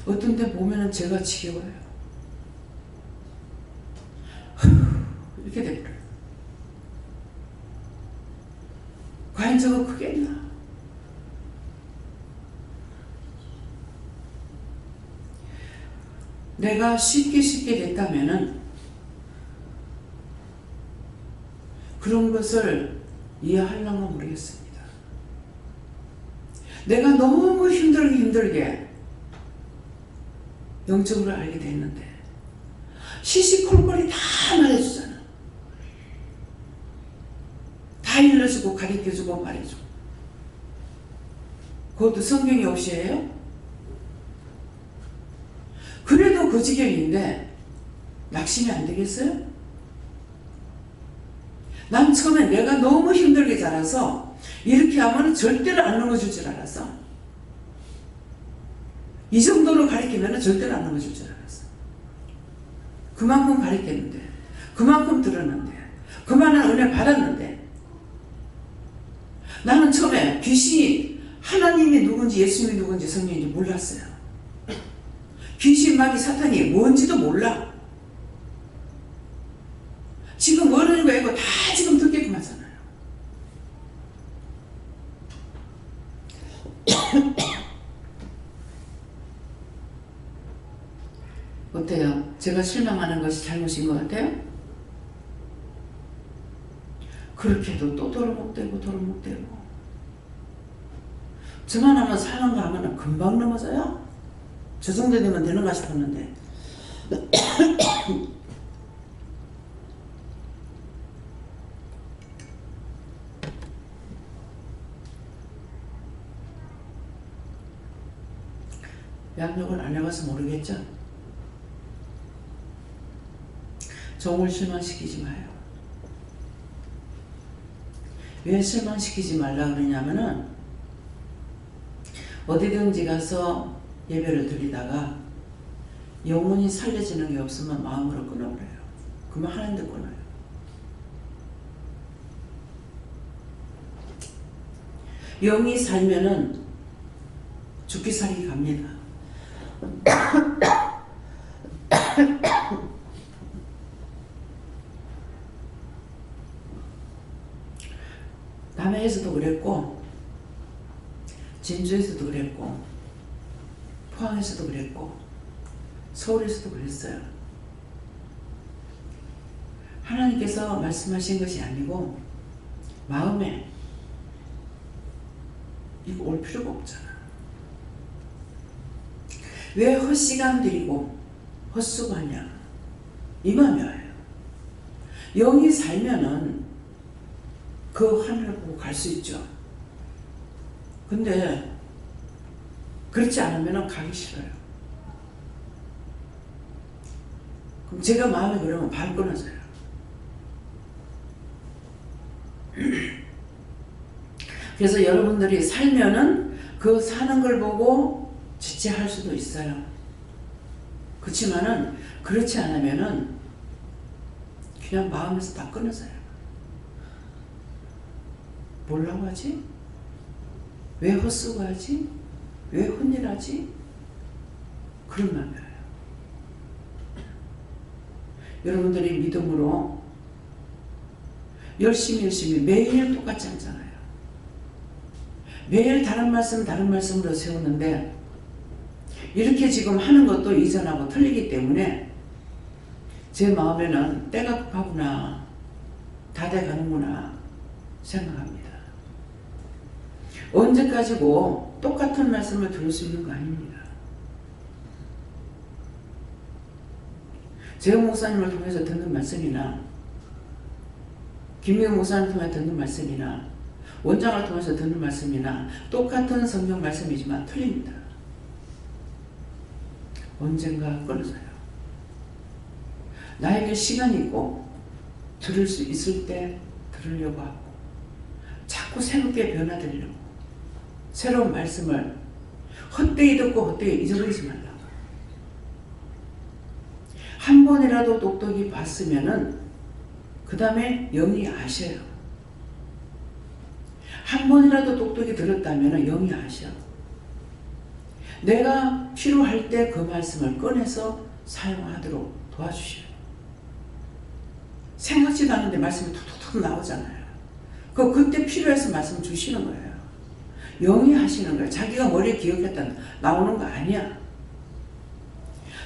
어떤 데 보면은 제가 지겨워요. 이렇게 돼버려요. 과연 저거 크겠나? 내가 쉽게 됐다면은 그런 것을 이해하려나 모르겠습니다. 내가 너무 힘들게 영적으로 알게 됐는데 시시콜콜이 다 말해주잖아. 다 일러주고 가르쳐주고 말해주고. 그것도 성경이 없이 해요? 나도 그 지경인데 낙심이 안 되겠어요? 난 처음에 내가 너무 힘들게 자라서 이렇게 하면 절대로 안 넘어질 줄 알았어. 이 정도로 가르치면 절대로 안 넘어질 줄 알았어. 그만큼 가르쳤는데, 그만큼 들었는데, 그만한 은혜 받았는데, 나는 처음에 귀신이 하나님이 누군지 예수님이 누군지 성령인지 몰랐어요. 귀신, 마귀, 사탄이 뭔지도 몰라. 지금 모르는 거 이거 다 지금 듣게끔 하잖아요. 어때요? 제가 실망하는 것이 잘못인 것 같아요? 그렇게 해도 또 도루묵대고 도루묵대고. 저만 하면 사는가 하면 금방 넘어져요? 저 정도 되면 되는가 싶었는데. 양육을 안 해봐서 모르겠죠? 종을 실망시키지 마요. 왜 실망시키지 말라 그러냐면은 어디든지 가서 예배를 드리다가 영혼이 살려지는 게 없으면 마음으로 끊어버려요. 그러면 하나님도 끊어요. 영이 살면은 죽기 살기 갑니다. 남해에서도 그랬고 진주에서도 그랬고 포항에서도 그랬고 서울에서도 그랬어요. 하나님께서 말씀하신 것이 아니고 마음에 이거 올 필요가 없잖아. 왜 헛시간 들이고 헛수고하냐 이 마음이에요. 영이 살면은 그 하늘을 보고 갈 수 있죠. 근데 그렇지 않으면 가기 싫어요. 그럼 제가 마음에 그러면 바로 끊어져요. 그래서 여러분들이 살면은 그 사는 걸 보고 지체할 수도 있어요. 그렇지만은 그렇지 않으면은 그냥 마음에서 다 끊어져요. 뭐라고 하지? 왜 헛수고하지? 왜 혼일하지? 그런 마음이에요. 여러분들이 믿음으로 열심히 매일 똑같지 않잖아요. 매일 다른 말씀으로 세우는데 이렇게 지금 하는 것도 이전하고 틀리기 때문에 제 마음에는 때가 급하구나, 다 돼가는구나 생각합니다. 언제까지고 똑같은 말씀을 들을 수 있는 거 아닙니다. 재영 목사님을 통해서 듣는 말씀이나 김미영 목사님을 통해 듣는 말씀이나 원장을 통해서 듣는 말씀이나 똑같은 성경 말씀이지만 틀립니다. 언젠가 끊어져요. 나에게 시간이 있고 들을 수 있을 때 들으려고 하고 자꾸 새롭게 변화되려고 새로운 말씀을 헛되이 듣고 헛되이 잊어버리지 말라고. 한 번이라도 똑똑히 봤으면은 그 다음에 영이 아셔요. 한 번이라도 똑똑히 들었다면 영이 아셔. 내가 필요할 때 그 말씀을 꺼내서 사용하도록 도와주셔요. 생각지도 않는데 말씀이 툭툭툭 나오잖아요. 그때 필요해서 말씀 주시는 거예요. 영이 하시는 거예요. 자기가 머리에 기억했다 나오는 거 아니야.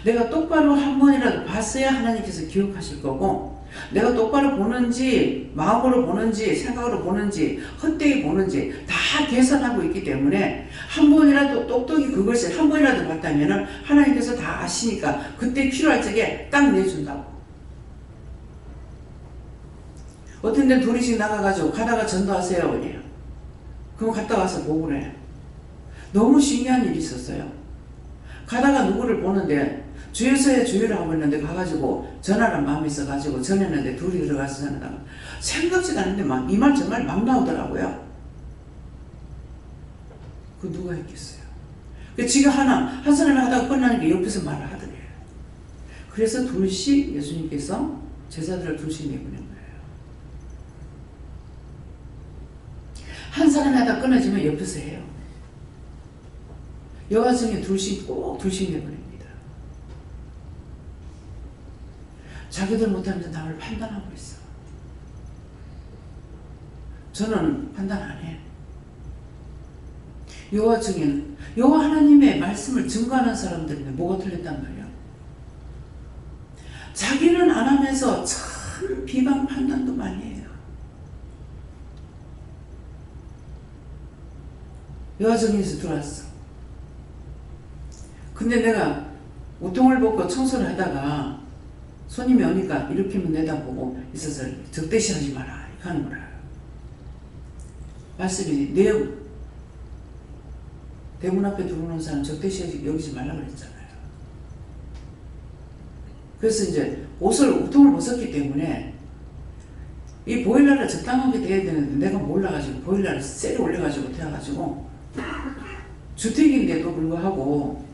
내가 똑바로 한 번이라도 봤어야 하나님께서 기억하실 거고, 내가 똑바로 보는지 마음으로 보는지 생각으로 보는지 헛되이 보는지 다 계산하고 있기 때문에 한 번이라도 똑똑히 그것을 한 번이라도 봤다면 하나님께서 다 아시니까 그때 필요할 적에 딱 내준다고. 어떤 데 둘이씩 나가가지고 가다가 전도하세요 그래요. 그럼 갔다 와서 보고 그래. 너무 신기한 일이 있었어요. 가다가 누구를 보는데 주유소에 주유를 하고 있는데 가가지고 전화를 마음에 있어가지고 전했는데 둘이 들어가서 전화하고 생각지도 않은데 막 이 말 저 말 막 나오더라고요. 그 누가 했겠어요? 그 지가 한 사람이 하다가 끝나니까 옆에서 말을 하더래요. 그래서 둘씩 예수님께서 제자들을 둘씩 내보낸 거예요. 한 사람이 하다가 끊어지면 옆에서 해요. 여가 중에 둘씩 꼭 둘씩 내보냅니다. 자기들 못하면서 남을 판단하고 있어. 저는 판단 안 해. 여호와 중에는 여호와 하나님의 말씀을 증거하는 사람들인데 뭐가 틀렸단 말이야. 자기는 안 하면서 참 비방 판단도 많이 해요. 여호와 중에서 들어왔어. 근데 내가 우통을 벗고 청소를 하다가 손님이 오니까 이렇게만 내다보고 있어서 적대시하지 마라 이렇게 하는 거라. 말씀이 내용 대문 앞에 들어오는 사람 적대시 여기지 말라 그랬잖아요. 그래서 이제 우통을 벗었기 때문에 이 보일러를 적당하게 돼야 되는데 내가 몰라가지고 보일러를 세게 올려가지고 태워가지고 주택인데도 불구하고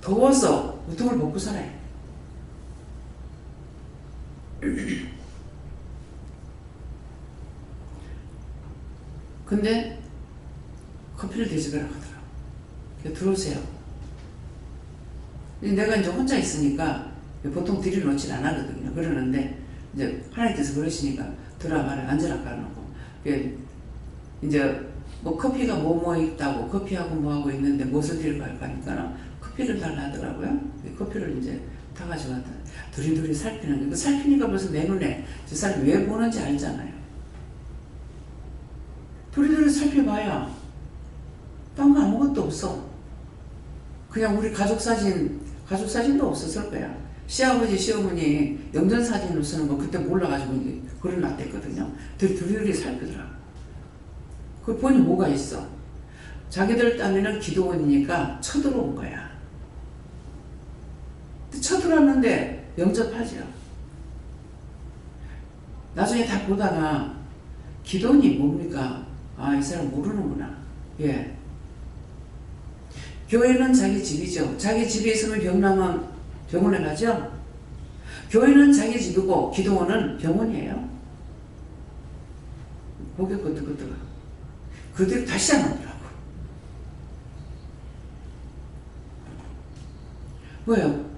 더워서 우통을 벗고 살아요. 근데 커피를 대접하라 하더라고. 들어오세요. 내가 이제 혼자 있으니까 보통 들여놓질 안 하거든요. 그러는데 이제 하나님께서 그러시니까 들어와 말아 앉으라 깔아놓고 이제 뭐 커피가 뭐 있다고 커피하고 뭐하고 있는데 무엇을 드릴까 하니까 커피를 달라 하더라고요. 커피를 이제 타가지고 왔다. 두리두리 살피는 거. 그 살피니까 벌써 내 눈에 저 사람이 왜 보는지 알잖아요. 두리두리 살펴봐야 딴 거 아무것도 없어. 그냥 우리 가족 사진도 없었을 거야. 시아버지, 시어머니 영전사진을 쓰는 거 그때 몰라가지고 그려놨댔거든요. 두리두리 살피더라고. 그 보니 뭐가 있어? 자기들 딴에는 기도원이니까 쳐들어온 거야. 쳐들어왔는데 영접하죠. 나중에 다 보다가 기도원이 뭡니까? 아, 이 사람 모르는구나. 예. 교회는 자기 집이죠. 자기 집에 있으면 병 나면 병원에 가죠. 교회는 자기 집이고 기도원은 병원이에요. 고개 끄덕끄덕. 그대로 다시 안 오더라고. 왜요?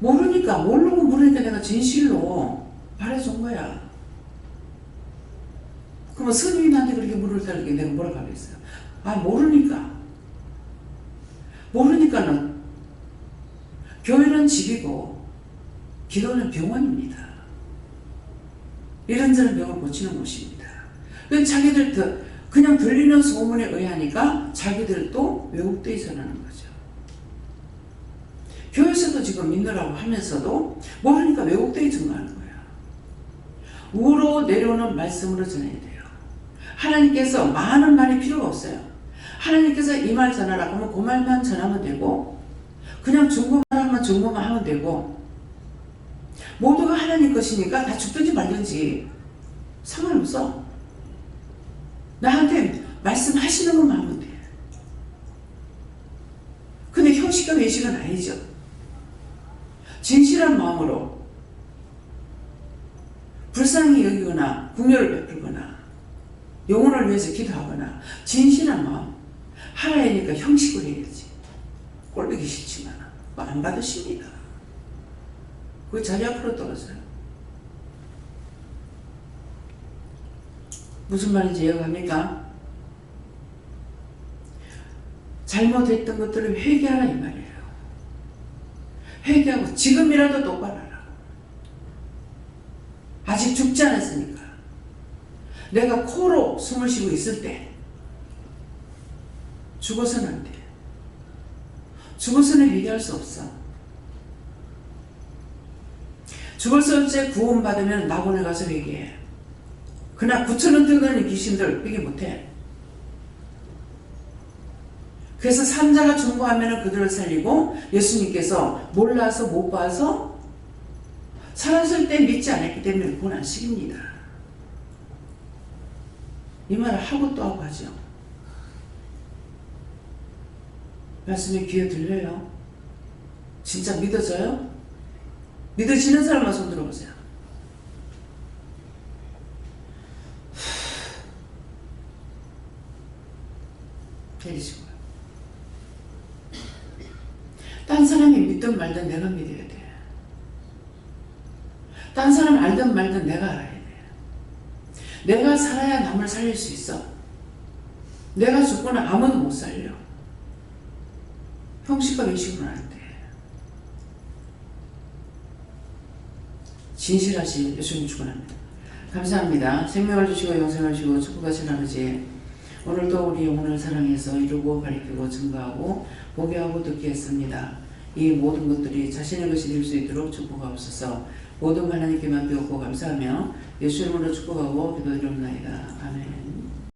모르니까 내가 진실로 말해준 거야. 그러면 스님한테 그렇게 물을 달게 내가 뭐라고 하겠어요? 아, 모르니까는 교회는 집이고 기도는 병원입니다. 이런저런 병을 고치는 곳입니다. 자기들 그냥 들리는 소문에 의하니까 자기들도 왜곡되어 전하는 거죠. 교회에서도 지금 믿느라고 하면서도 모르니까 왜곡되어 증거하는 거야. 우로 내려오는 말씀으로 전해야 돼요. 하나님께서 많은 말이 필요가 없어요. 하나님께서 이 말 전하라고 하면 그 말만 전하면 되고 그냥 중고만 하면 중고만 하면 되고 모두가 하나님 것이니까 다 죽든지 말든지 상관없어. 나한테 말씀하시는 것만 하면 돼. 근데 형식과 외식은 아니죠. 진실한 마음으로 불쌍히 여기거나 궁녀를 베풀거나 영혼을 위해서 기도하거나 진실한 마음 하나이니까 형식을 해야지. 꼴보기 싫지만 안 받으십니다. 그 자리 앞으로 떨어져요. 무슨 말인지 이해갑니까? 잘못했던 것들을 회개하라 이 말이에요. 회개하고 지금이라도 똑바로 하라. 아직 죽지 않았으니까. 내가 코로 숨을 쉬고 있을 때 죽어서는 안 돼. 죽어서는 회개할 수 없어. 죽을 때 구원받으면 낙원에 가서 회개해. 그러나 9,000원 들어가는 귀신들 회개 못해. 그래서 산자가 중보하면 그들을 살리고 예수님께서 몰라서 못 봐서 살았을 때 믿지 않았기 때문에 고난시킵니다. 이 말을 하고 또 하고 하죠. 말씀이 귀에 들려요? 진짜 믿어져요? 믿어지는 사람만 손 들어보세요. 내리시고요. 딴 사람이 믿든 말든 내가 믿어야 돼. 딴 사람 알든 말든 내가 알아야 돼. 내가 살아야 남을 살릴 수 있어. 내가 죽고는 아무도 못 살려. 형식과 외식은 안 돼. 진실하신 예수님 축원합니다. 감사합니다. 생명을 주시고 영생을 주시고 축복하신 아버지, 오늘도 우리 영혼을 사랑해서 이루고 가리키고 증거하고 보게 하고 듣게 했습니다. 이 모든 것들이 자신의 것이 될 수 있도록 축복하옵소서. 모든 하나님께만 배웠고 감사하며 예수 이름으로 축복하고 기도드리옵나이다. 아멘.